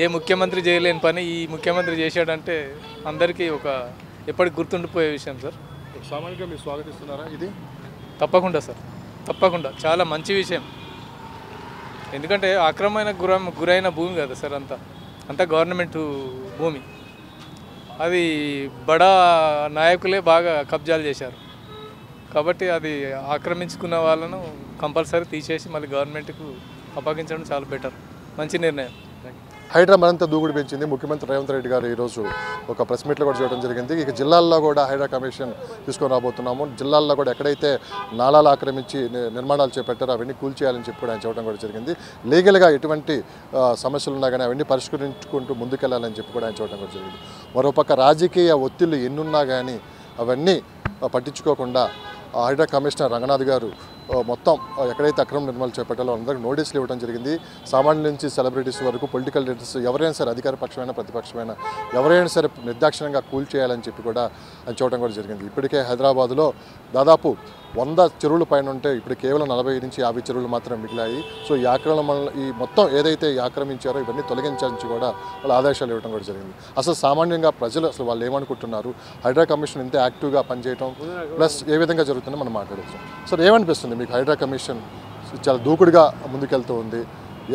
ఏ ముఖ్యమంత్రి చేయలేని పని ఈ ముఖ్యమంత్రి చేశాడంటే అందరికీ ఒక ఎప్పటికి గుర్తుండిపోయే విషయం సార్. సామాన్యంగా మీరు స్వాగతిస్తున్నారా ఇది? తప్పకుండా సార్, తప్పకుండా చాలా మంచి విషయం. ఎందుకంటే ఆక్రమణ గురైన భూమి కదా సార్, అంతా గవర్నమెంట్ భూమి. అది బడా నాయకులే బాగా కబ్జాలు చేశారు కాబట్టి అది ఆక్రమించుకున్న వాళ్ళను కంపల్సరీ తీసేసి మళ్ళీ గవర్నమెంట్కు అప్పగించడం చాలా బెటర్. మంచి నిర్ణయం. హైడ్రా మరింత దూకుడు పెంచింది. ముఖ్యమంత్రి రేవంత్ రెడ్డి గారు ఈరోజు ఒక ప్రెస్ మీట్లో కూడా చేయడం జరిగింది. ఇక జిల్లాల్లో కూడా హైడ్రా కమిషన్ తీసుకొని రాబోతున్నాము. జిల్లాల్లో కూడా ఎక్కడైతే నాలాలు ఆక్రమించి నిర్మాణాలు చేపట్టారో అవన్నీ కూల్చేయాలని చెప్పి కూడా ఆయన చెప్పడం కూడా జరిగింది. లీగల్గా ఎటువంటి సమస్యలు ఉన్నా కానీ అవన్నీ పరిష్కరించుకుంటూ ముందుకెళ్లాలని చెప్పి కూడా ఆయన చెప్పడం కూడా జరిగింది. మరోపక్క రాజకీయ ఒత్తిళ్లు ఎన్నున్నా కానీ అవన్నీ పట్టించుకోకుండా హైడ్రా కమిషనర్ రంగనాథ్ గారు మొత్తం ఎక్కడైతే అక్రమ నిర్మాణాలు చేపట్టాలో అందరికీ నోటీసులు ఇవ్వడం జరిగింది. సామాన్యుల నుంచి సెలబ్రిటీస్ వరకు పొలిటికల్ లీడర్స్ ఎవరైనా సరే, అధికార పక్షమైనా ప్రతిపక్షమైనా ఎవరైనా సరే నిర్దాక్షిణ్యంగా కూల్చేయాలని చెప్పి కూడా అని చూడడం కూడా జరిగింది. ఇప్పటికే హైదరాబాద్లో దాదాపు 100 చెరువుల పైన ఉంటే ఇప్పుడు కేవలం 40 నుంచి 50 చెరువులు మాత్రం మిగిలాయి. సో ఈ ఈ మొత్తం ఏదైతే ఆక్రమించారో ఇవన్నీ తొలగించాలని కూడా వాళ్ళు ఆదేశాలు ఇవ్వడం కూడా జరిగింది. అసలు సామాన్యంగా ప్రజలు అసలు వాళ్ళు ఏమనుకుంటున్నారు, హైడ్రా కమిషన్ ఇంత యాక్టివ్గా పనిచేయడం ప్లస్ ఏ విధంగా జరుగుతుందో మనం మాట్లాడుతాం. సార్ ఏమనిపిస్తుంది మీకు? హైడ్రా కమిషన్ చాలా దూకుడుగా ముందుకెళ్తూ ఉంది.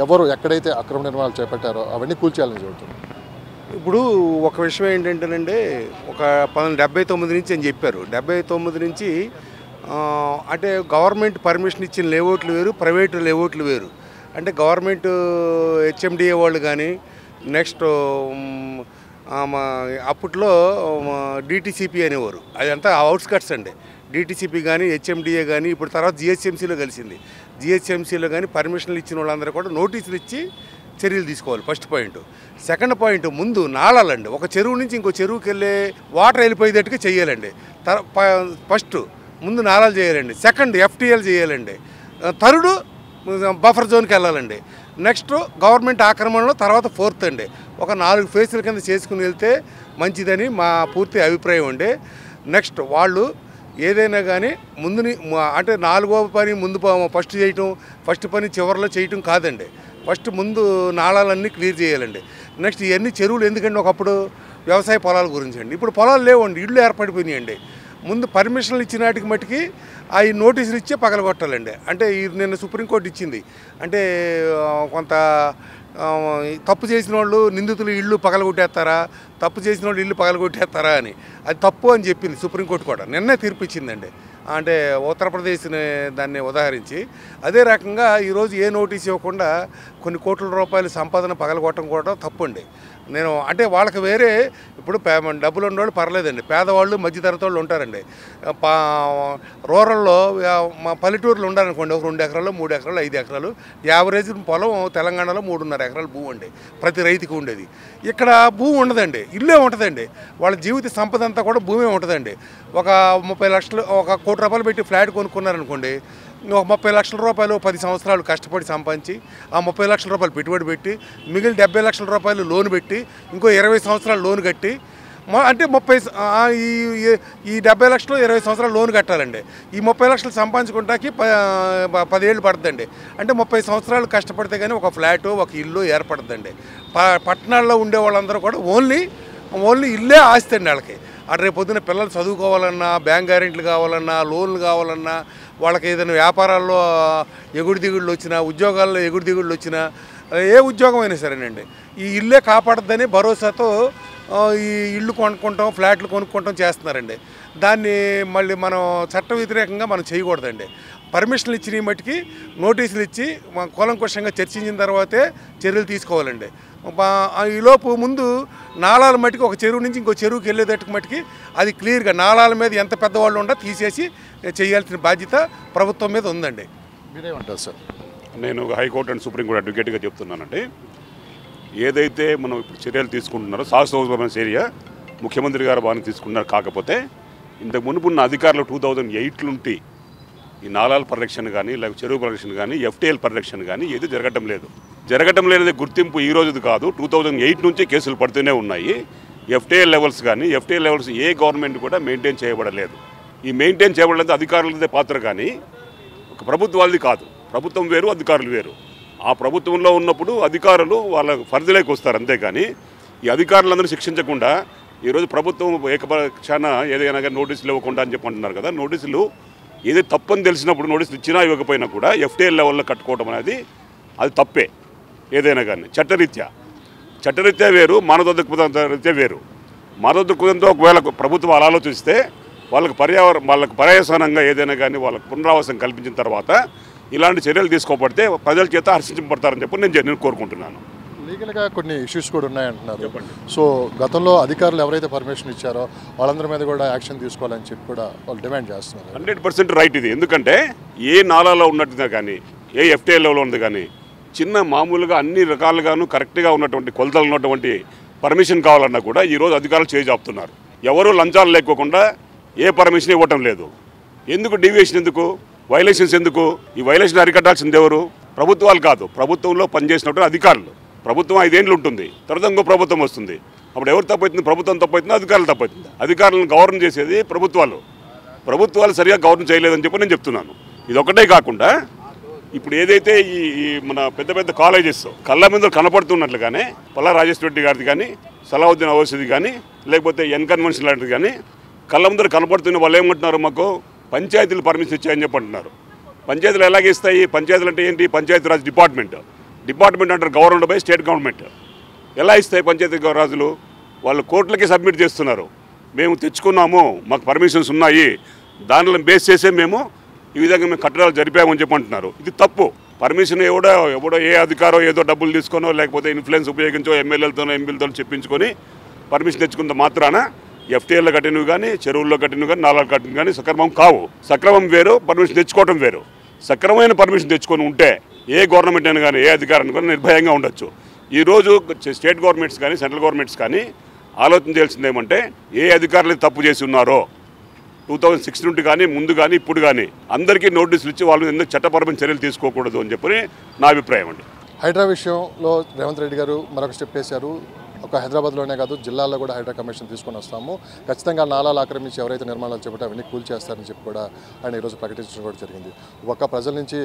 ఎవరు ఎక్కడైతే అక్రమ నిర్మాణాలు చేపట్టారో అవన్నీ కూల్చేయాలని జరుగుతుంది. ఇప్పుడు ఒక విషయం ఏంటంటేనండి, ఒక 1979 నుంచి అని చెప్పారు. 79 నుంచి అంటే గవర్నమెంట్ పర్మిషన్ ఇచ్చిన లేఅవుట్లు వేరు, ప్రైవేటు లేఅవుట్లు వేరు. అంటే గవర్నమెంట్ హెచ్ఎండిఏ వాళ్ళు కానీ నెక్స్ట్ అప్పట్లో డిటిసిపి అనేవారు. అదంతా అవుట్స్కట్స్ అండి. డిటిసిపి కానీ హెచ్ఎండిఏ కానీ ఇప్పుడు తర్వాత జిహెచ్ఎంసీలో కలిసింది. జిహెచ్ఎంసీలో కానీ పర్మిషన్లు ఇచ్చిన వాళ్ళందరూ కూడా నోటీసులు ఇచ్చి చర్యలు తీసుకోవాలి. First point. సెకండ్ పాయింట్, ముందు నాళాలండి. ఒక చెరువు నుంచి ఇంకో చెరువుకి వెళ్ళే వాటర్ వెళ్ళిపోయేటట్టుగా చేయాలండి. ఫస్ట్ ముందు నాళాలు చేయాలండి. సెకండ్ ఎఫ్టీఎల్ చేయాలండి. థర్డ్ బఫర్ జోన్కి వెళ్ళాలండి. నెక్స్ట్ గవర్నమెంట్ ఆక్రమణలో తర్వాత ఫోర్త్ అండి. ఒక 4 ఫేసుల కింద చేసుకుని వెళ్తే మంచిదని మా పూర్తి అభిప్రాయం అండి. నెక్స్ట్ వాళ్ళు ఏదైనా కానీ ముందుని అంటే 4వ పని ముందు ఫస్ట్ చేయటం, ఫస్ట్ పని చివరిలో చేయటం కాదండి. ఫస్ట్ ముందు నాళాలన్నీ క్లియర్ చేయాలండి. నెక్స్ట్ ఇవన్నీ చెరువులు ఎందుకండి, ఒకప్పుడు వ్యవసాయ పొలాల గురించి అండి. ఇప్పుడు పొలాలు లేవండి, ఇళ్ళు ఏర్పడిపోయినాయండి. ముందు పర్మిషన్లు ఇచ్చిన నాటికి మట్టుకి అవి నోటీసులు ఇచ్చే పగలగొట్టాలండి. అంటే నిన్న సుప్రీంకోర్టు ఇచ్చింది. అంటే కొంత తప్పు చేసిన వాళ్ళు నిందితులు ఇళ్ళు పగలగొట్టేస్తారా, తప్పు చేసిన వాళ్ళు ఇళ్ళు పగలగొట్టేస్తారా అని, అది తప్పు అని చెప్పింది సుప్రీంకోర్టు కూడా. నిన్నే తీర్పు ఇచ్చిందండి. అంటే ఉత్తరప్రదేశ్ని దాన్ని ఉదాహరించి. అదే రకంగా ఈరోజు ఏ నోటీస్ ఇవ్వకుండా కొన్ని కోట్ల రూపాయల సంపాదన పగలగొట్టడం కూడా తప్పండి. నేను అంటే వాళ్ళకి వేరే ఇప్పుడు డబ్బులు ఉన్నవాళ్ళు పర్లేదండి, పేదవాళ్ళు మధ్యతరగతి వాళ్ళు ఉంటారండి. రూరల్లో మా పల్లెటూరులో ఉండాలనుకోండి, ఒక 2 ఎకరాలు 3 ఎకరాలు 5 ఎకరాలు యావరేజ్ పొలం తెలంగాణలో 3.5 ఎకరాల భూమి అండి ప్రతి రైతుకి ఉండేది. ఇక్కడ భూమి ఉండదండి, ఇల్లే ఉంటుందండి. వాళ్ళ జీవిత సంపద అంతా కూడా భూమే ఉంటుందండి. ఒక 30 లక్షలు, 1 కోటి రూపాయలు పెట్టి ఫ్లాట్ కొనుక్కున్నారనుకోండి, ఒక 30 లక్షల రూపాయలు 10 సంవత్సరాలు కష్టపడి సంపాదించి ఆ 30 లక్షల రూపాయలు పెట్టుబడి పెట్టి మిగిలిన 70 లక్షల రూపాయలు లోన్ పెట్టి ఇంకో 20 సంవత్సరాలు లోన్ కట్టి అంటే 70 లక్షలు 20 సంవత్సరాలు లోన్ కట్టాలండి. ఈ 30 లక్షలు సంపాదించుకుంటాకి 10 ఏళ్ళు పడుతుందండి. అంటే 30 సంవత్సరాలు కష్టపడితే కానీ ఒక ఫ్లాటు, ఒక ఇల్లు ఏర్పడుతుందండి. పట్టణాల్లో ఉండే వాళ్ళందరూ కూడా ఓన్లీ ఇల్లే ఆస్తి అండి వాళ్ళకి. అటు రేపు పొద్దున్న పిల్లలు చదువుకోవాలన్నా, బ్యాంక్ గ్యారెంటీలు కావాలన్నా, లోన్లు కావాలన్నా, వాళ్ళకి ఏదైనా వ్యాపారాల్లో ఎగుడు దిగుళ్ళు వచ్చినా, ఉద్యోగాల్లో ఎగుడు దిగుళ్ళు వచ్చినా, ఏ ఉద్యోగం అయినా సరేనండి ఈ ఇల్లే కాపాడద్దని భరోసాతో ఈ ఇళ్ళు కొనుక్కుంటాం, ఫ్లాట్లు కొనుక్కుంటాం చేస్తున్నారండి. దాన్ని మళ్ళీ మనం చట్ట వ్యతిరేకంగా మనం చేయకూడదండి. పర్మిషన్లు ఇచ్చిన మట్టుకి నోటీసులు ఇచ్చి కూలంకషంగా చర్చించిన తర్వాతే చర్యలు తీసుకోవాలండి. ఈలోపు ముందు నాళాల మట్టుకి ఒక చెరువు నుంచి ఇంకో చెరువుకి వెళ్ళేటట్టు మట్టుకి అది క్లియర్గా నాళాల మీద ఎంత పెద్దవాళ్ళు ఉందో తీసేసి చేయాల్సిన బాధ్యత ప్రభుత్వం మీద ఉందండి. మీరేమంటారు సార్? నేను హైకోర్టు అండ్ సుప్రీంకోర్టు అడ్వకేట్గా చెప్తున్నానంటే, ఏదైతే మనం ఇప్పుడు చర్యలు తీసుకుంటున్నారో సాహసోపమైన చర్య ముఖ్యమంత్రి గారు బాగానే తీసుకున్నారు. కాకపోతే ఇంతకు మునుపు ఉన్న అధికారులు 2008 నుండి ఈ నాలాల పరిరక్షణ కానీ లేకపోతే చెరువు పరిరక్షణ కానీ FTL పరిరక్షణ కానీ ఏది జరగటం లేనిది గుర్తింపు ఈ రోజుది కాదు. 2008 నుంచే కేసులు పడుతూనే ఉన్నాయి. FTL లెవెల్స్ కానీ FTL లెవెల్స్ ఏ గవర్నమెంట్ కూడా మెయింటైన్ చేయబడలేదు. ఈ మెయింటైన్ చేయబడలేదు అధికారులదే పాత్ర కానీ ఒక ప్రభుత్వాలది కాదు. ప్రభుత్వం వేరు, అధికారులు వేరు. ఆ ప్రభుత్వంలో ఉన్నప్పుడు అధికారులు వాళ్ళ పరిధిలోకి వస్తారు, అంతేకాని ఈ అధికారులందరూ శిక్షించకుండా ఈరోజు ప్రభుత్వం ఏకపక్షాన ఏదైనా కానీ నోటీసులు ఇవ్వకుండా అని చెప్పి అంటున్నారు కదా. నోటీసులు ఏదో తప్పని తెలిసినప్పుడు నోటీసులు ఇచ్చినా ఇవ్వకపోయినా కూడా FTL లెవెల్లో కట్టుకోవడం అనేది అది తప్పే. ఏదైనా కానీ చట్టరీత్యా వేరు, మానవ దృక్పథ వేరు. మానవ దృక్పథంతో ఒకవేళ ప్రభుత్వం అలా ఆలోచిస్తే వాళ్ళకి పర్యావరణంగా ఏదైనా కానీ వాళ్ళకి పునరావాసం కల్పించిన తర్వాత ఇలాంటి చర్యలు తీసుకోబడితే ప్రజల చేత హర్షించబడతారని చెప్పి నేను కోరుకుంటున్నాను. లీగల్గా కొన్ని ఇష్యూస్ కూడా ఉన్నాయంటున్నారు. సో గతంలో అధికారులు ఎవరైతే పర్మిషన్ ఇచ్చారో వాళ్ళందరి మీద కూడా యాక్షన్ తీసుకోవాలని చెప్పి కూడా వాళ్ళు డిమాండ్ చేస్తున్నారు. 100% రైట్ ఇది. ఎందుకంటే ఏ నాలాలో ఉన్నట్టుగా కానీ ఏ FTL లెవెల్లో ఉంది కానీ చిన్న మామూలుగా అన్ని రకాలుగాను కరెక్ట్గా ఉన్నటువంటి కొలతలు ఉన్నటువంటి పర్మిషన్ కావాలన్నా కూడా ఈరోజు అధికారులు చేజాపుతున్నారు. ఎవరు లంచాలు లేకోకుండా ఏ పర్మిషన్ ఇవ్వటం లేదు. ఎందుకు డీవియేషన్, ఎందుకు వైలేషన్స్, ఎందుకు? ఈ వైలేషన్ అరికట్టాల్సింది ఎవరు? ప్రభుత్వాలు కాదు. ప్రభుత్వంలో పనిచేసినటువంటి అధికారులు. ప్రభుత్వం 5 ఏళ్ళు ఉంటుంది, తర్వాత ఇంకో ప్రభుత్వం వస్తుంది. అప్పుడు ఎవరు తప్పవుతుంది? ప్రభుత్వం తప్పవుతుందా, అధికారులు తప్పవుతుందా? అధికారులను గవర్నర్ చేసేది ప్రభుత్వాలు సరిగా గవర్నర్ చేయలేదని చెప్పి నేను చెప్తున్నాను. ఇది ఒకటే కాకుండా ఇప్పుడు ఏదైతే ఈ మన పెద్ద కాలేజెస్ కళ్ళ మీద కనపడుతున్నట్లుగానే పల్లా రాజేశ్వర రెడ్డి గారిది కానీ సలావుద్దీన్ ఓవైసీది కానీ లేకపోతే కన్వెన్షన్ లాంటిది కానీ కళ్ళ ముందర కనపడుతున్న వాళ్ళు ఏమంటున్నారు? మాకు పంచాయతీలు పర్మిషన్ ఇచ్చాయని చెప్పి అంటున్నారు. పంచాయతీలు ఎలాగ ఇస్తాయి? పంచాయతీలు అంటే ఏంటి? పంచాయతీరాజ్ డిపార్ట్మెంట్ అంటారు గవర్నమెంట్ బై స్టేట్ గవర్నమెంట్. ఎలా ఇస్తాయి పంచాయతీ రాజులు? వాళ్ళు కోర్టులకి సబ్మిట్ చేస్తున్నారు. మేము తెచ్చుకున్నాము, మాకు పర్మిషన్స్ ఉన్నాయి, దానిలో బేస్ చేసే మేము ఈ విధంగా మేము కట్టడాలు జరిపామని చెప్పి అంటున్నారు. ఇది తప్పు. పర్మిషన్ ఎవడో ఏ అధికారో ఏదో డబ్బులు తీసుకొనో లేకపోతే ఇన్ఫ్లుయెన్స్ ఉపయోగించో ఎమ్మెల్యేలతోనో ఎంపీలతో చెప్పించుకొని పర్మిషన్ తెచ్చుకున్న మాత్రాన FTL కట్టినవి కానీ చెరువుల్లో కట్టినవి కానీ నాలాలు కట్టినవి కానీ సక్రమం కావు. సక్రమం వేరు, పర్మిషన్ తెచ్చుకోవటం వేరు. సక్రమమైన పర్మిషన్ తెచ్చుకొని ఉంటే ఏ గవర్నమెంట్ అయినా కానీ ఏ అధికారాన్ని కానీ నిర్భయంగా ఉండొచ్చు. ఈరోజు స్టేట్ గవర్నమెంట్స్ కానీ సెంట్రల్ గవర్నమెంట్స్ కానీ ఆలోచన చేయాల్సింది ఏమంటే ఏ అధికారులు తప్పు చేసి ఉన్నారో 2006 నుండి కానీ ముందు కానీ ఇప్పుడు కానీ అందరికీ నోటీసులు ఇచ్చి వాళ్ళు ఎందుకు చట్టపరమైన చర్యలు తీసుకోకూడదు అని చెప్పి నా అభిప్రాయం అండి. హైడ్రా విషయంలో రేవంత్ రెడ్డి గారు మరొక స్టెప్ వేశారు. ఒక హైదరాబాద్లోనే కాదు జిల్లాల్లో కూడా హైడ్రా కమిషన్ తీసుకొని వస్తాము, ఖచ్చితంగా నాలాలు ఆక్రమించి ఎవరైతే నిర్మాణాలు చేపట్టారో అవన్నీ కూల్చేస్తారని చెప్పి కూడా ఆయన ఈరోజు ప్రకటించడం కూడా జరిగింది. ఒక ప్రజల నుంచి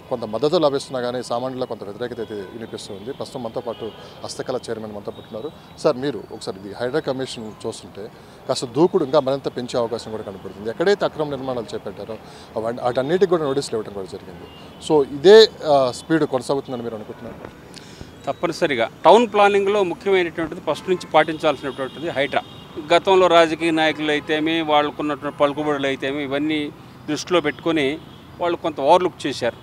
కొంత మద్దతు లభిస్తున్నా కానీ సామాన్యుల్లో కొంత వ్యతిరేకత అయితే వినిపిస్తుంది. ప్రస్తుతం మనతో పాటు హస్తకళ చైర్మన్ మనతో పట్టున్నారు. సార్, మీరు ఒకసారి ఇది హైడ్రా కమిషన్ చూస్తుంటే కాస్త దూకుడు ఇంకా మరింత పెంచే అవకాశం కూడా కనపడుతుంది. ఎక్కడైతే అక్రమ నిర్మాణాలు చేపట్టారో వాటన్నిటికి కూడా నోటీసులు ఇవ్వడం కూడా జరిగింది. సో ఇదే స్పీడ్ కొనసాగుతుందని మీరు అనుకుంటున్నారు? తప్పనిసరిగా టౌన్ ప్లానింగ్లో ముఖ్యమైనటువంటిది ఫస్ట్ నుంచి పాటించాల్సినటువంటిది హైడ్రా. గతంలో రాజకీయ నాయకులు అయితేమి వాళ్ళకున్నటువంటి పలుకుబడులు అయితేమి ఇవన్నీ దృష్టిలో పెట్టుకొని వాళ్ళు కొంత ఓవర్లుక్ చేశారు.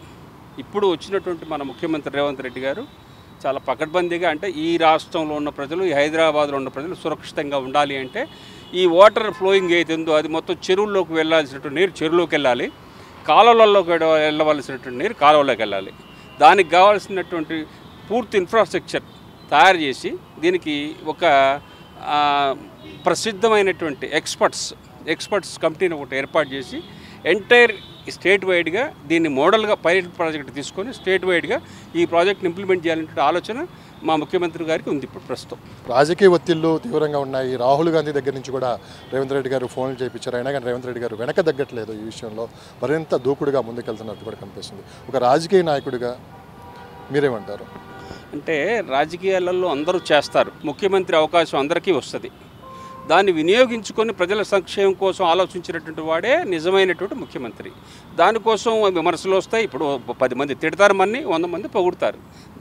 ఇప్పుడు వచ్చినటువంటి మన ముఖ్యమంత్రి రేవంత్ రెడ్డి గారు చాలా పకడ్బందీగా, అంటే ఈ రాష్ట్రంలో ఉన్న ప్రజలు, ఈ హైదరాబాద్లో ఉన్న ప్రజలు సురక్షితంగా ఉండాలి అంటే ఈ వాటర్ ఫ్లోయింగ్ అయితే ఉందో అది మొత్తం చెరువుల్లోకి వెళ్ళాల్సినటువంటి నీరు చెరువులోకి వెళ్ళాలి, కాలువలలోకి వెళ్ళవలసినటువంటి నీరు కాలువలోకి వెళ్ళాలి. దానికి కావాల్సినటువంటి పూర్తి ఇన్ఫ్రాస్ట్రక్చర్ తయారు చేసి దీనికి ఒక ప్రసిద్ధమైనటువంటి ఎక్స్పర్ట్స్ కమిటీని ఒకటి ఏర్పాటు చేసి ఎంటైర్ స్టేట్ వైడ్గా దీన్ని మోడల్గా పైలట్ ప్రాజెక్ట్ తీసుకొని స్టేట్ వైడ్గా ఈ ప్రాజెక్ట్ని ఇంప్లిమెంట్ చేయాలనే ఆలోచన మా ముఖ్యమంత్రి గారికి ఉంది. ఇప్పుడు ప్రస్తుతం రాజకీయ ఒత్తిళ్లు తీవ్రంగా ఉన్నాయి. రాహుల్ గాంధీ దగ్గర నుంచి కూడా రేవంత్ రెడ్డి గారు ఫోన్లు చేయించారు. అయినా కానీ రేవంత్ రెడ్డి గారు వెనక తగ్గట్లేదు. ఈ విషయంలో మరింత దూకుడుగా ముందుకెళ్తున్నట్టు కూడా కనిపిస్తుంది. ఒక రాజకీయ నాయకుడిగా మీరేమంటారు? అంటే రాజకీయాలలో అందరూ చేస్తారు, ముఖ్యమంత్రి అవకాశం అందరికీ వస్తుంది. దాన్ని వినియోగించుకొని ప్రజల సంక్షేమం కోసం ఆలోచించినటువంటి వాడే నిజమైనటువంటి ముఖ్యమంత్రి. దానికోసం విమర్శలు వస్తాయి. ఇప్పుడు 10 మంది తిడతారు, 100 మంది పొగుడతారు.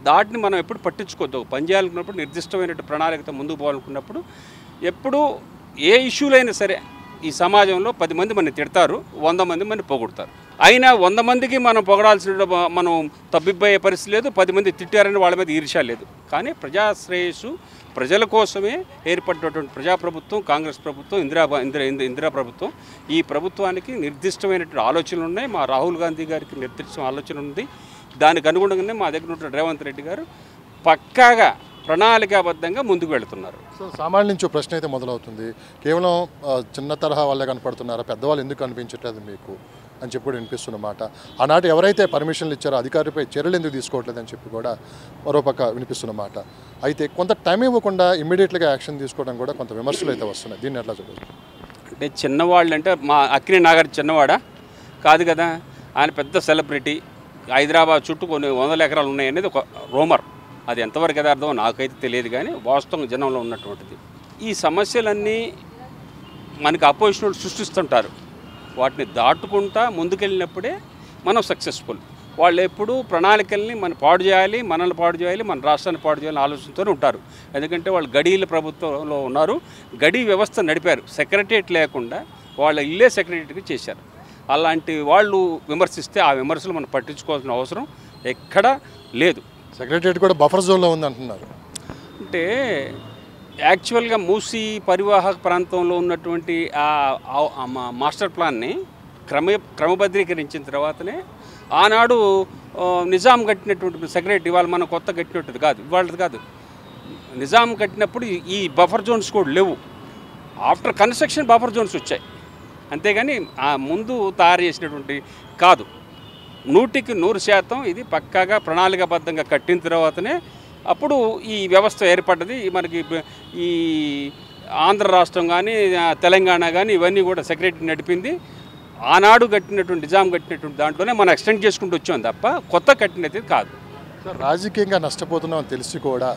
దాటిని మనం ఎప్పుడు పట్టించుకోవద్దు. పని చేయాలనుకున్నప్పుడు నిర్దిష్టమైనటువంటి ప్రణాళికతో ముందుకు పోవాలనుకున్నప్పుడు ఎప్పుడు ఏ ఇష్యూలైనా సరే ఈ సమాజంలో 10 మంది మన తిడతారు, 100 మంది మన పొగుడతారు. అయినా 100 మందికి మనం పొగడాల్సిన మనం తప్పిపోయే పరిస్థితి లేదు, 10 మంది తిట్టారని వాళ్ళ మీద ఈర్ష్య లేదు. కానీ ప్రజాశ్రేయస్సు ప్రజల కోసమే ఏర్పడినటువంటి ప్రజాప్రభుత్వం కాంగ్రెస్ ప్రభుత్వం, ఇందిరా ప్రభుత్వం. ఈ ప్రభుత్వానికి నిర్దిష్టమైనటువంటి ఆలోచనలు ఉన్నాయి. మా రాహుల్ గాంధీ గారికి నిర్దిష్ట ఆలోచన ఉంది. దానికి అనుగుణంగానే మా దగ్గర ఉన్న రేవంత్ రెడ్డి గారు పక్కాగా ప్రణాళికాబద్ధంగా ముందుకు వెళుతున్నారు. సో సామాన్య నుంచి ప్రశ్న అయితే మొదలవుతుంది, కేవలం చిన్న తరహా వాళ్ళే కనపడుతున్నారా, పెద్దవాళ్ళు ఎందుకు కనిపించట్లేదు మీకు అని చెప్పి కూడా వినిపిస్తున్న మాట. ఆనాటి ఎవరైతే పర్మిషన్లు ఇచ్చారో అధికారిపై చర్యలు ఎందుకు తీసుకోవట్లేదు అని చెప్పి కూడా మరోపక్క వినిపిస్తున్న మాట. అయితే కొంత టైం ఇవ్వకుండా ఇమ్మీడియట్గా యాక్షన్ తీసుకోవడం కూడా కొంత విమర్శలు అయితే వస్తున్నాయి. దీన్ని ఎట్లా చూడవచ్చు? అంటే చిన్నవాళ్ళు అంటే మా అక్కినే నాగార్ చిన్నవాడా కాదు కదా, ఆయన పెద్ద సెలబ్రిటీ. హైదరాబాద్ చుట్టూ కొన్ని 100 ఎకరాలు ఉన్నాయనేది ఒక రూమర్. అది ఎంతవరకు యదార్థమో నాకైతే తెలియదు, కానీ వాస్తవం జనంలో ఉన్నటువంటిది. ఈ సమస్యలన్నీ మనకి అపోజిషన్ సృష్టిస్తుంటారు. వాటిని దాటుకుంటా ముందుకెళ్ళినప్పుడే మనం సక్సెస్ఫుల్. వాళ్ళు ఎప్పుడూ ప్రణాళికల్ని మనం పాడు చేయాలి, మనల్ని పాడు చేయాలి, మన రాష్ట్రాన్ని పాడు చేయాలని ఆలోచనతోనే ఉంటారు. ఎందుకంటే వాళ్ళు గడీల ప్రభుత్వంలో ఉన్నారు, గడీ వ్యవస్థ నడిపారు. సెక్రటరియట్ లేకుండా వాళ్ళ ఇల్లే సెక్రటరియట్గా చేశారు. అలాంటి వాళ్ళు విమర్శిస్తే ఆ విమర్శలు మనం పట్టించుకోవాల్సిన అవసరం ఎక్కడా లేదు. సెక్రటరియట్ కూడా బఫర్ జోన్లో ఉంది అంటున్నారు. అంటే యాక్చువల్గా మూసీ పరివాహక ప్రాంతంలో ఉన్నటువంటి మాస్టర్ ప్లాన్ని క్రమబద్ధీకరించిన తర్వాతనే ఆనాడు నిజాం కట్టినటువంటి సెక్రటరీ ఇవాళ మనం కొత్త కట్టినట్టుది కాదు, ఇవాళది కాదు. నిజాం కట్టినప్పుడు ఈ బఫర్ జోన్స్ కూడా లేవు. ఆఫ్టర్ కన్స్ట్రక్షన్ బఫర్ జోన్స్ వచ్చాయి, అంతేగాని ఆ ముందు తయారు చేసినటువంటి కాదు. 100% ఇది పక్కాగా ప్రణాళికాబద్ధంగా కట్టిన తర్వాతనే అప్పుడు ఈ వ్యవస్థ ఏర్పడ్డది. మనకి ఈ ఆంధ్ర రాష్ట్రం కానీ తెలంగాణ కానీ ఇవన్నీ కూడా సెక్రటరీ నడిపింది. ఆనాడు కట్టినటువంటి నిజాం కట్టినటువంటి దాంట్లోనే మనం ఎక్స్టెండ్ చేసుకుంటూ వచ్చాం తప్ప కొత్త కట్టినది కాదు. సార్, రాజకీయంగా నష్టపోతున్నామని తెలిసి కూడా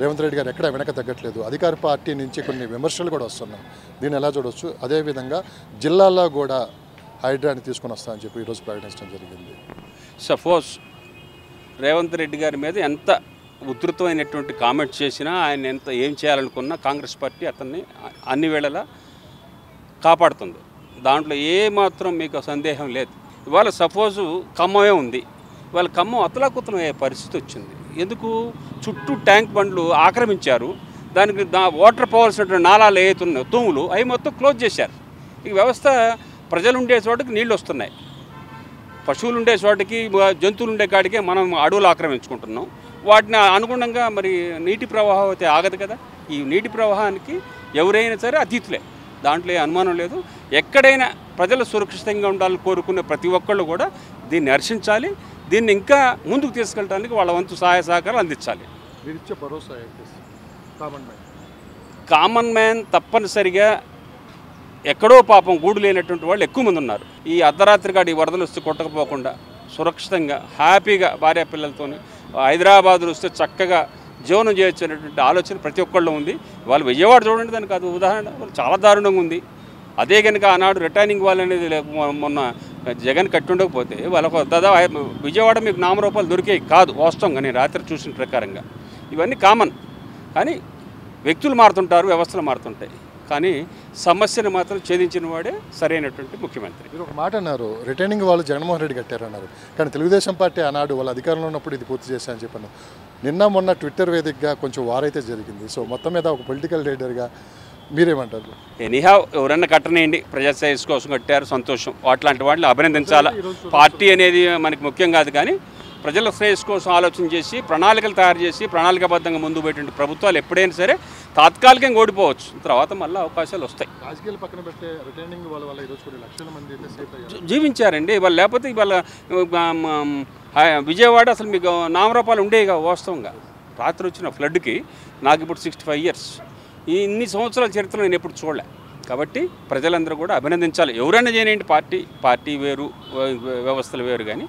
రేవంత్ రెడ్డి గారు ఎక్కడ వెనక తగ్గట్లేదు. అధికార పార్టీ నుంచి కొన్ని విమర్శలు కూడా వస్తున్నాయి. దీన్ని ఎలా చూడవచ్చు? అదేవిధంగా జిల్లాల్లో కూడా హైడ్రాని తీసుకొని వస్తామని చెప్పి ఈరోజు ప్రకటించడం జరిగింది. సపోజ్ రేవంత్ రెడ్డి గారి మీద ఎంత ఉధృతమైనటువంటి కామెంట్స్ చేసినా, ఆయన ఎంత ఏం చేయాలనుకున్నా కాంగ్రెస్ పార్టీ అతన్ని అన్ని వేళలా కాపాడుతుంది. దాంట్లో ఏమాత్రం మీకు సందేహం లేదు. ఇవాళ సపోజు ఖమ్మమే ఉంది, ఇవాళ ఖమ్మం అతలాకుతలం అయ్యే పరిస్థితి వచ్చింది. ఎందుకు? చుట్టూ ట్యాంక్ బండ్లు ఆక్రమించారు. దానికి వాటర్ పోవాల్సినటువంటి నాలాలు ఏతున్నాయి తూములు అవి మొత్తం క్లోజ్ చేశారు. ఈ వ్యవస్థ ప్రజలు ఉండే చోటకి నీళ్ళు వస్తున్నాయి, పశువులు ఉండే చోటకి జంతువులు ఉండే కాడికే మనం అడవులు ఆక్రమించుకుంటున్నాం. వాటిని అనుగుణంగా మరి నీటి ప్రవాహం అయితే ఆగదు కదా. ఈ నీటి ప్రవాహానికి ఎవరైనా సరే అతీతులే, దాంట్లో అనుమానం లేదు. ఎక్కడైనా ప్రజలు సురక్షితంగా ఉండాలని కోరుకునే ప్రతి ఒక్కళ్ళు కూడా దీన్ని హర్షించాలి. దీన్ని ఇంకా ముందుకు తీసుకెళ్ళడానికి వాళ్ళ వంతు సహాయ సహకారాలు అందించాలి. కామన్ మ్యాన్ తప్పనిసరిగా ఎక్కడో పాపం గూడు లేనటువంటి వాళ్ళు ఎక్కువ మంది ఉన్నారు. ఈ అర్ధరాత్రి కాడి వరదలు వస్తే కొట్టకపోకుండా సురక్షితంగా హ్యాపీగా భార్య పిల్లలతో హైదరాబాద్లో వస్తే చక్కగా జీవనం చేయొచ్చు అనేటువంటి ఆలోచన ప్రతి ఒక్కళ్ళు ఉంది. వాళ్ళు విజయవాడ చూడండి, దానికి అది ఉదాహరణ చాలా దారుణంగా ఉంది. అదే కనుక ఆనాడు రిటర్నింగ్ వాళ్ళు అనేది మొన్న జగన్ కట్టి ఉండకపోతే వాళ్ళకు దాదాపు విజయవాడ మీకు నామరూపాలు దొరికేవి కాదు. వాస్తవంగా నేను రాత్రి చూసిన ప్రకారంగా ఇవన్నీ కామన్. కానీ వ్యక్తులు మారుతుంటారు, వ్యవస్థలు మారుతుంటాయి. కానీ సమస్యను మాత్రం ఛేదించిన వాడే సరైనటువంటి ముఖ్యమంత్రి. మీరు ఒక మాట అన్నారు, రిటర్నింగ్ వాళ్ళు జగన్మోహన్ రెడ్డి కట్టారన్నారు. కానీ తెలుగుదేశం పార్టీ ఆనాడు వాళ్ళ అధికారంలో ఉన్నప్పుడు ఇది పూర్తి చేశారని చెప్పాను. నిన్న మొన్న ట్విట్టర్ వేదికగా కొంచెం వారైతే జరిగింది. సో మొత్తం మీద ఒక పొలిటికల్ లీడర్గా మీరేమంటారు? ఎనీహా ఎవరన్నా కట్టనేయండి, ప్రజాశ్రేయస్ కోసం కట్టారు, సంతోషం. అట్లాంటి వాటిని అభినందించాలా. పార్టీ అనేది మనకి ముఖ్యం కాదు, కానీ ప్రజల శ్రేయస్ కోసం ఆలోచన చేసి ప్రణాళికలు తయారు చేసి ప్రణాళికాబద్ధంగా ముందు పెట్టిన ప్రభుత్వాలు ఎప్పుడైనా సరే తాత్కాలికంగా ఓడిపోవచ్చు, తర్వాత మళ్ళీ అవకాశాలు వస్తాయి. రాజకీయాలు పక్కన పెడితే రిటర్నింగ్ వాళ్ళ వల్ల ఈరోజు కొన్ని లక్షల మంది జీవించారండి. ఇవాళ లేకపోతే ఇవాళ విజయవాడ అసలు మీకు నామరూపాలు ఉండేవి వాస్తవంగా. రాత్రి వచ్చిన ఫ్లడ్కి నాకు ఇప్పుడు 65 years. ఇన్ని సంవత్సరాల చరిత్రలో నేను ఎప్పుడు చూడలే. కాబట్టి ప్రజలందరూ కూడా అభినందించాలి. ఎవరైనా చేయనండి, పార్టీ వేరు, వ్యవస్థలు వేరు, కానీ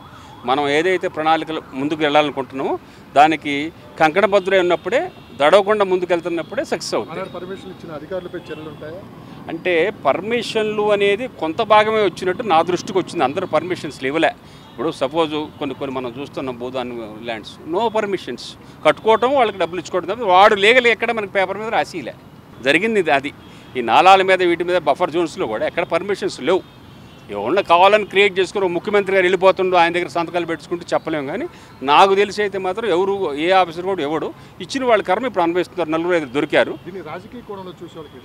మనం ఏదైతే ప్రణాళికలు ముందుకు వెళ్ళాలనుకుంటున్నామో దానికి కంకణబద్ధులై ఉన్నప్పుడే, దడవకుండా ముందుకెళ్తున్నప్పుడే సక్సెస్ అవుతుంది. పర్మిషన్ ఇచ్చిన అధికారులపై చర్యలు ఉంటాయా? అంటే పర్మిషన్లు అనేది కొంత భాగమే వచ్చినట్టు నా దృష్టికి వచ్చింది. అందరూ పర్మిషన్స్లు ఇవ్వలే. ఇప్పుడు సపోజు కొన్ని మనం చూస్తున్నాం భూదాన్ ల్యాండ్స్, నో పర్మిషన్స్, కట్టుకోవటం వాళ్ళకి డబ్బులు ఇచ్చుకోవడం తప్ప వాడు లీగల్ ఎక్కడ మనకి పేపర్ మీద రాసిలే జరిగింది. అది ఈ నాలాల మీద వీటి మీద బఫర్ జోన్స్లో కూడా ఎక్కడ పర్మిషన్స్ లేవు. ఎవరన్నా కావాలని క్రియేట్ చేసుకుని ముఖ్యమంత్రి గారు వెళ్ళిపోతుండో ఆయన దగ్గర సంతకాలు పెట్టుకుంటూ చెప్పలేము. కానీ నాకు తెలిసి అయితే మాత్రం ఎవరు ఏ ఆఫీసర్ కూడా ఎవడు ఇచ్చిన వాళ్ళ కర్మ ఇప్పుడు అనుభవిస్తున్నారు. 4 దొరికారు. దీన్ని రాజకీయ కోణంలో చూసే వాళ్ళకి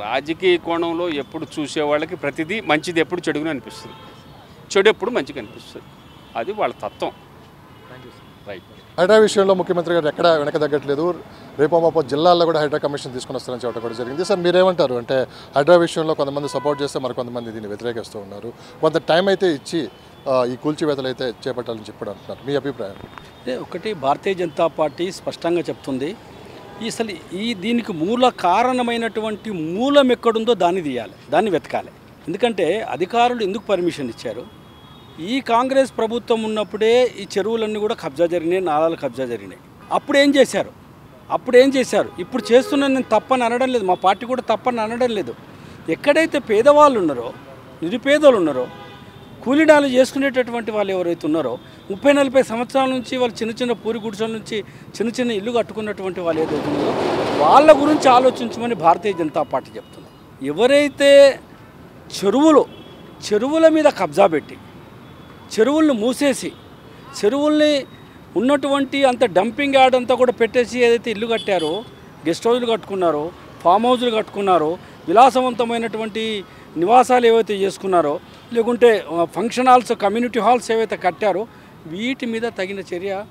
రాజకీయ కోణంలో ఎప్పుడు చూసే వాళ్ళకి ప్రతిదీ మంచిది ఎప్పుడు చెడుగా అనిపిస్తుంది, చెడు ఎప్పుడు మంచిగా అనిపిస్తుంది. అది వాళ్ళ తత్వం. రైట్. హైడ్రా విషయంలో ముఖ్యమంత్రి గారు ఎక్కడ వెనక తగ్గట్లేదు. రేపు మాపో జిల్లాల్లో కూడా హైడ్రా కమిషన్ తీసుకుని వస్తారని చెప్పడం కూడా జరిగింది. సార్ మీరేమంటారు? అంటే హైడ్రా విషయంలో కొంతమంది సపోర్ట్ చేస్తే మరికొంతమంది దీన్ని వ్యతిరేకిస్తూ ఉన్నారు. కొంత టైం అయితే ఇచ్చి ఈ కూల్చివేతలు అయితే చేపట్టాలని చెప్పడం అంటున్నారు. మీ అభిప్రాయం? ఒకటి, భారతీయ జనతా పార్టీ స్పష్టంగా చెప్తుంది, అసలు దీనికి మూల కారణమైనటువంటి మూలం ఎక్కడుందో దాన్ని తీయాలి, దాన్ని వెతకాలి. ఎందుకంటే అధికారులు ఎందుకు పర్మిషన్ ఇచ్చారు? ఈ కాంగ్రెస్ ప్రభుత్వం ఉన్నప్పుడే ఈ చెరువులన్నీ కూడా కబ్జా జరిగినాయి, నాలాలు కబ్జా జరిగినాయి. అప్పుడు ఏం చేశారు? ఇప్పుడు చేస్తున్నా నేను తప్పని అనడం లేదు, మా పార్టీ కూడా తప్పని అనడం లేదు. ఎక్కడైతే పేదవాళ్ళు ఉన్నారో, నిరుపేదలు ఉన్నారో, కూలీడాలు చేసుకునేటటువంటి వాళ్ళు ఎవరైతే ఉన్నారో 30-40 సంవత్సరాల నుంచి వాళ్ళు చిన్న పూరి గుడిసెల నుంచి చిన్న ఇల్లు కట్టుకున్నటువంటి వాళ్ళు ఏదైతే ఉన్నారో వాళ్ళ గురించి ఆలోచించమని భారతీయ జనతా పార్టీ చెప్తుంది. ఎవరైతే చెరువుల మీద కబ్జా పెట్టి చెరువులను మూసేసి చెరువుల్ని ఉన్నటువంటి అంత డంపింగ్ యార్డ్ అంతా కూడా పెట్టేసి ఏదైతే ఇల్లు కట్టారో, గెస్ట్ హౌజులు కట్టుకున్నారో, ఫామ్ హౌజులు కట్టుకున్నారో, విలాసవంతమైనటువంటి నివాసాలు ఏవైతే చేసుకున్నారో, లేకుంటే ఫంక్షన్ హాల్స్, కమ్యూనిటీ హాల్స్ ఏవైతే కట్టారో వీటి మీద తగిన చర్య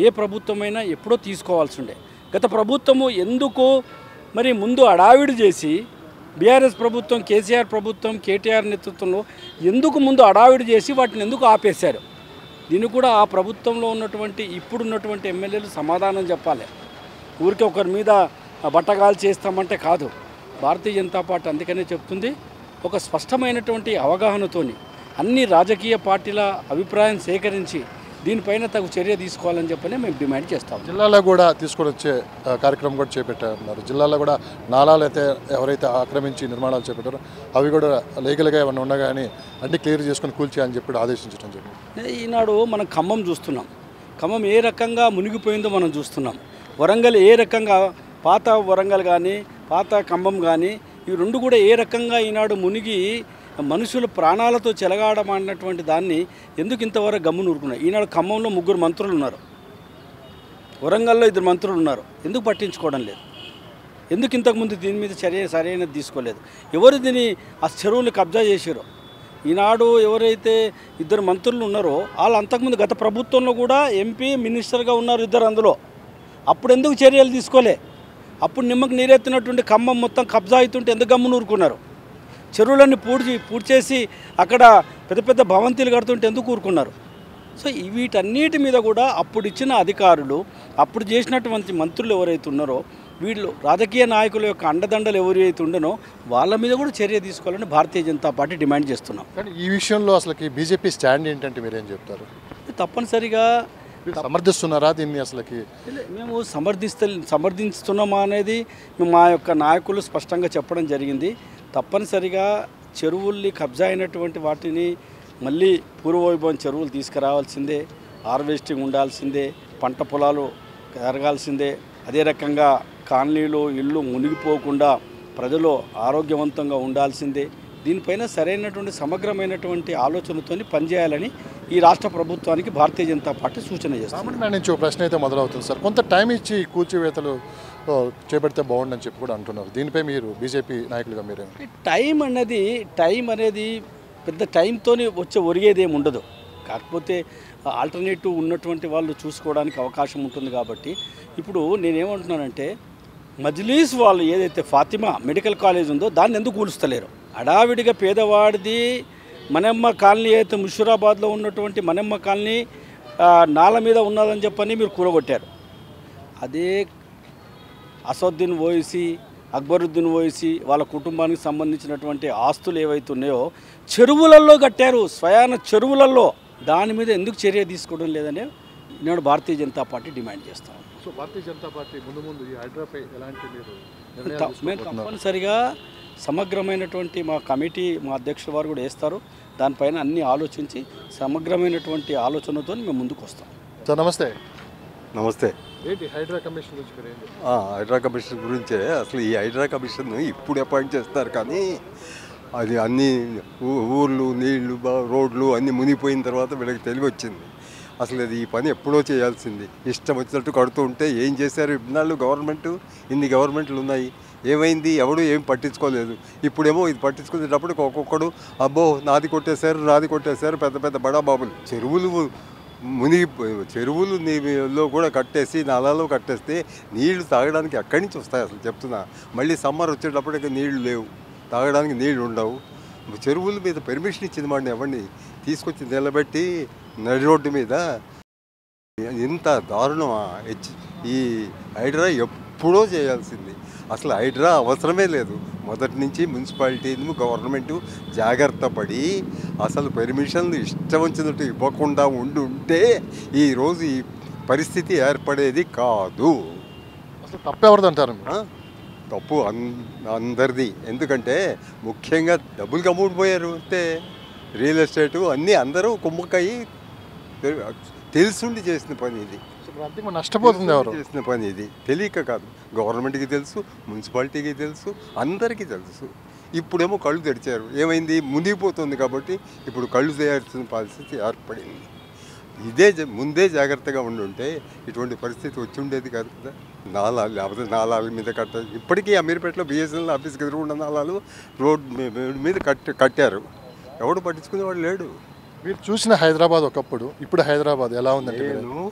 ఏ ప్రభుత్వమైనా ఎప్పుడో తీసుకోవాల్సి ఉండే. గత ప్రభుత్వము ఎందుకు మరి ముందు అడావిడి చేసి బీఆర్ఎస్ ప్రభుత్వం, కేసీఆర్ ప్రభుత్వం, కేటీఆర్ నేతృత్వంలో ఎందుకు ముందు అడావిడి చేసి వాటిని ఎందుకు ఆపేశారు? దీన్ని కూడా ఆ ప్రభుత్వంలో ఉన్నటువంటి ఇప్పుడున్నటువంటి ఎమ్మెల్యేలు సమాధానం చెప్పాలి. ఊరికే ఒకరి మీద బట్టగాలు చేస్తామంటే కాదు. భారతీయ జనతా పార్టీ అందుకనే చెప్తుంది, ఒక స్పష్టమైనటువంటి అవగాహనతోని అన్ని రాజకీయ పార్టీల అభిప్రాయం సేకరించి దీనిపైన తగు చర్య తీసుకోవాలని చెప్పని మేము డిమాండ్ చేస్తాం. జిల్లాలో కూడా తీసుకొని వచ్చే కార్యక్రమం కూడా చేపట్టారన్నారు. జిల్లాలో కూడా నాలాలు అయితే ఎవరైతే ఆక్రమించి నిర్మాణాలు చేపట్టారో అవి కూడా లీగల్గా ఏమన్నా ఉన్నా కానీ అన్ని క్లియర్ చేసుకొని కూల్చేయాలని చెప్పి ఆదేశించడం జరిగింది. ఈనాడు మనం ఖమ్మం చూస్తున్నాం. ఖమ్మం ఏ రకంగా మునిగిపోయిందో మనం చూస్తున్నాం. వరంగల్ ఏ రకంగా, పాత వరంగల్ కానీ పాత ఖమ్మం కానీ ఈ రెండు కూడా ఏ రకంగా ఈనాడు మునిగి మనుషుల ప్రాణాలతో చెలగాడమన్నటువంటి దాన్ని ఎందుకు ఇంతవరకు గమ్మున ఊరుకున్నారు? ఈనాడు ఖమ్మంలో 3 మంత్రులు ఉన్నారు, వరంగల్లో 2 మంత్రులు ఉన్నారు. ఎందుకు పట్టించుకోవడం లేదు? ఎందుకు ఇంతకుముందు దీని మీద చర్య సరైనది తీసుకోలేదు? ఎవరు దీన్ని ఆ చెరువులు కబ్జా చేశారో? ఈనాడు ఎవరైతే 2 మంత్రులు ఉన్నారో వాళ్ళు అంతకుముందు గత ప్రభుత్వంలో కూడా ఎంపీ, మినిస్టర్గా ఉన్నారు 2 అందులో. అప్పుడు ఎందుకు చర్యలు తీసుకోలే? అప్పుడు నిమ్మకు నీరెత్తినటువంటి ఖమ్మం మొత్తం కబ్జా అవుతుంటే ఎందుకు గమ్మున ఊరుకున్నారు? చెరువులన్నీ పూడ్చేసి అక్కడ పెద్ద పెద్ద భవంతులు కడుతుంటే ఎందుకు ఊరుకున్నారు? సో వీటన్నిటి మీద కూడా అప్పుడు ఇచ్చిన అధికారులు, అప్పుడు చేసినటువంటి మంత్రులు ఎవరైతే ఉన్నారో వీళ్ళు రాజకీయ నాయకుల యొక్క అండదండలు ఎవరైతే ఉండనో వాళ్ళ మీద కూడా చర్య తీసుకోవాలని భారతీయ జనతా పార్టీ డిమాండ్ చేస్తున్నాం. కానీ ఈ విషయంలో అసలుకి బీజేపీ స్టాండ్ ఏంటంటే మీరేం చెప్తారు? తప్పనిసరిగా సమర్థిస్తున్నారా దీన్ని? అసలుకి మేము సమర్థిస్తున్నామా అనేది మా యొక్క నాయకులు స్పష్టంగా చెప్పడం జరిగింది. తప్పనిసరిగా చెరువుల్ని కబ్జా అయినటువంటి వాటిని మళ్ళీ పూర్వవైభవం చెరువులు తీసుకురావాల్సిందే, హార్వెస్టింగ్ ఉండాల్సిందే, పంట పొలాలు జరగాల్సిందే. అదే రకంగా కాలనీలు, ఇళ్ళు మునిగిపోకుండా ప్రజలు ఆరోగ్యవంతంగా ఉండాల్సిందే. దీనిపైన సరైనటువంటి సమగ్రమైనటువంటి ఆలోచనతో పనిచేయాలని ఈ రాష్ట్ర ప్రభుత్వానికి భారతీయ జనతా పార్టీ సూచన చేస్తుంది. నా నుంచి ఒక ప్రశ్న అయితే మొదలవుతుంది సార్. కొంత టైం ఇచ్చి కూల్చివేతలు చేపడితే బాగుండని చెప్పి కూడా అంటున్నారు. దీనిపై మీరు బీజేపీ నాయకులుగా మీరే? టైం అనేది పెద్ద టైంతో వచ్చే ఒరిగేది ఏమి ఉండదు. కాకపోతే ఆల్టర్నేటివ్ ఉన్నటువంటి వాళ్ళు చూసుకోవడానికి అవకాశం ఉంటుంది. కాబట్టి ఇప్పుడు నేనేమంటున్నానంటే మజ్లీస్ వాళ్ళు ఏదైతే ఫాతిమా మెడికల్ కాలేజ్ ఉందో దాన్ని ఎందుకు కూలుస్తలేరు? అడావిడిగా పేదవాడిది మనమ్మ కాలనీ అయితే ముషీరాబాద్లో ఉన్నటువంటి మనమ్మ కాలనీ నాల మీద ఉన్నదని చెప్పని మీరు కూలగొట్టారు. అదే అసదుద్దీన్ ఓవైసీ, అక్బరుద్దీన్ ఓవైసీ వాళ్ళ కుటుంబానికి సంబంధించినటువంటి ఆస్తులు ఏవైతే ఉన్నాయో చెరువులలో కట్టారు, స్వయాన చెరువులలో. దాని మీద ఎందుకు చర్య తీసుకోవడం లేదని నేను భారతీయ జనతా పార్టీ డిమాండ్ చేస్తాను. సో భారతీయ జనతా పార్టీ ముందు ఈ హైడ్రాపై ఎలాంటి మేము తప్పనిసరిగా సమగ్రమైనటువంటి మా కమిటీ, మా అధ్యక్షుల వారు కూడా వేస్తారు. దానిపైన అన్ని ఆలోచించి సమగ్రమైనటువంటి ఆలోచనతో మేము ముందుకు వస్తాం. సార్ నమస్తే. నమస్తే. ఏంటి హైడ్రా కమిషన్ గురించి మీరు ఏంటి? హైడ్రా కమిషన్ గురించే. అసలు ఈ హైడ్రా కమిషన్ ఇప్పుడు అపాయింట్ చేస్తారు, కానీ అది అన్ని ఊర్లు నీళ్లు రోడ్లు అన్నీ మునిగిపోయిన తర్వాత వీళ్ళకి తెలివి వచ్చింది. అసలు అది ఈ పని ఎప్పుడో చేయాల్సింది. ఇష్టం వచ్చినట్టు కడుతూ ఉంటే ఏం చేశారు ఇన్నాళ్ళు గవర్నమెంట్? ఇన్ని గవర్నమెంట్లు ఉన్నాయి, ఏమైంది? ఎవడు ఏం పట్టించుకోలేదు. ఇప్పుడేమో ఇది పట్టించుకునేటప్పుడు ఒక్కొక్కడు అబ్బో నాది కొట్టేశారు పెద్ద పెద్ద బడాబాబులు. చెరువులు లో కూడా కట్టేసి నాలాలో కట్టేస్తే నీళ్లు తాగడానికి ఎక్కడి నుంచి వస్తాయి అసలు చెప్తున్నా. మళ్ళీ సమ్మర్ వచ్చేటప్పటికి నీళ్లు లేవు, తాగడానికి నీళ్లు ఉండవు. చెరువుల మీద పెర్మిషన్ ఇచ్చింది మాట ఎవరిని తీసుకొచ్చి నిలబెట్టి నడి రోడ్డు మీద ఇంత దారుణమా? ఈ హైడ్రా ఎప్పుడో చేయాల్సింది. అసలు హైడ్రా అవసరమే లేదు. మొదటి నుంచి మున్సిపాలిటీ గవర్నమెంట్ జాగ్రత్త పడి అసలు పర్మిషన్లు ఇష్టం వచ్చినట్టు ఇవ్వకుండా ఉంటే ఈరోజు ఈ పరిస్థితి ఏర్పడేది కాదు. అసలు తప్పెవరిది అంటారు? తప్పు అందరిది. ఎందుకంటే ముఖ్యంగా డబ్బులు కమ్ముడిపోయారు అంతే. రియల్ ఎస్టేటు అన్నీ అందరూ కుమ్మక్కయి తెలుసుండి చేసిన పని ఇది. నష్టపోతుంది ఎవరు చేసిన పని ఇది? తెలియక కాదు, గవర్నమెంట్కి తెలుసు, మున్సిపాలిటీకి తెలుసు, అందరికీ తెలుసు. ఇప్పుడేమో కళ్ళు తెరిచారు. ఏమైంది? మునిగిపోతుంది కాబట్టి ఇప్పుడు కళ్ళు తెయాల్సిన పరిస్థితి ఏర్పడింది. ముందే జాగ్రత్తగా ఉండుంటే ఇటువంటి పరిస్థితి వచ్చి ఉండేది కాదు కదా. నాలాలు లేకపోతే నాలాల మీద కట్టారు. ఇప్పటికీ అమీర్పేటలో బిఎస్ఎన్ఎల్ ఆఫీస్కి ఎదురుకుండా నాలాలు రోడ్ మీద కట్టారు. ఎవడు పట్టించుకునేవాడు లేడు. మీరు చూసిన హైదరాబాద్ ఒకప్పుడు, ఇప్పుడు హైదరాబాద్ ఎలా ఉందంటే? నేను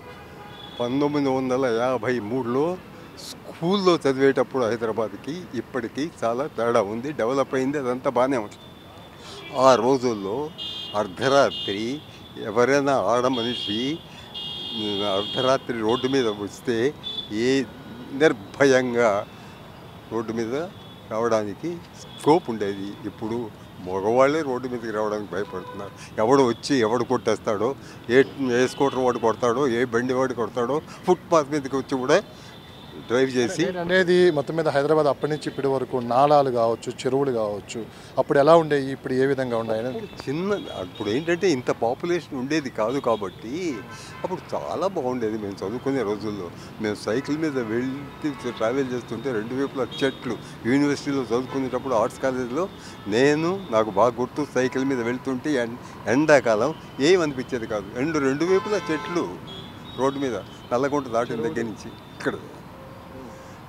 1953లో స్కూల్లో చదివేటప్పుడు హైదరాబాద్కి ఇప్పటికీ చాలా తేడా ఉంది. డెవలప్ అయింది, అదంతా బాగానే ఉంది. ఆ రోజుల్లో అర్ధరాత్రి ఎవరైనా మనిషి అర్ధరాత్రి రోడ్డు మీద వస్తే నిర్భయంగా రోడ్డు మీద రావడానికి స్కోప్ ఉండేది. ఇప్పుడు మగవాళ్ళే రోడ్డు మీదకి రావడానికి భయపడుతున్నారు. ఎవడు కొట్టేస్తాడో, ఏ స్కూటర్ వాడు కొడతాడో, ఏ బండి వాడు కొడతాడో, ఫుట్పాత్ మీదకి వచ్చి కూడా డ్రైవ్ చేసి అనేది మొత్తం మీద హైదరాబాద్ అప్పటి నుంచి ఇప్పటి వరకు నాలాలు కావచ్చు, చెరువులు కావచ్చు, అప్పుడు ఎలా ఉండేవి, ఇప్పుడు ఏ విధంగా ఉన్నాయి? అప్పుడు ఏంటంటే ఇంత పాపులేషన్ ఉండేది కాదు కాబట్టి అప్పుడు చాలా బాగుండేది. మేము చదువుకునే రోజుల్లో మేము సైకిల్ మీద వెళ్ళి ట్రావెల్ చేస్తుంటే రెండు వైపులా చెట్లు. యూనివర్సిటీలో చదువుకునేటప్పుడు ఆర్ట్స్ కాలేజీలో నాకు బాగా గుర్తు, సైకిల్ మీద వెళ్తుంటే ఎండాకాలం ఏమనిపించేది కాదు. రెండు వైపులా చెట్లు రోడ్డు మీద, నల్లగొండ దాటిన దగ్గర నుంచి ఇక్కడ.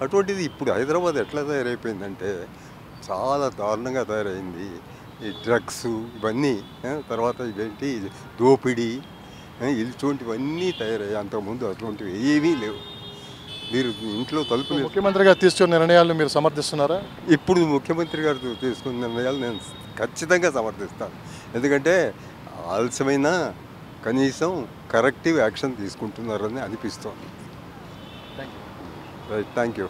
అటువంటిది ఇప్పుడు హైదరాబాద్ ఎట్లా తయారైపోయిందంటే చాలా దారుణంగా తయారైంది. ఈ డ్రగ్స్ ఇవన్నీ, తర్వాత ఇవేంటి దోపిడీ, ఇటువంటివన్నీ తయారయ్యాయి. అంతకుముందు అటువంటివి ఏమీ లేవు. మీరు ఇంట్లో తలుపులు ముఖ్యమంత్రి గారు తీసుకున్న నిర్ణయాలను మీరు సమర్థిస్తున్నారా? ఇప్పుడు ముఖ్యమంత్రి గారు తీసుకున్న నిర్ణయాలు నేను ఖచ్చితంగా సమర్థిస్తాను. ఎందుకంటే ఆలస్యమైన కనీసం కరెక్టివ్ యాక్షన్ తీసుకుంటున్నారని అనిపిస్తోంది. Right, thank you.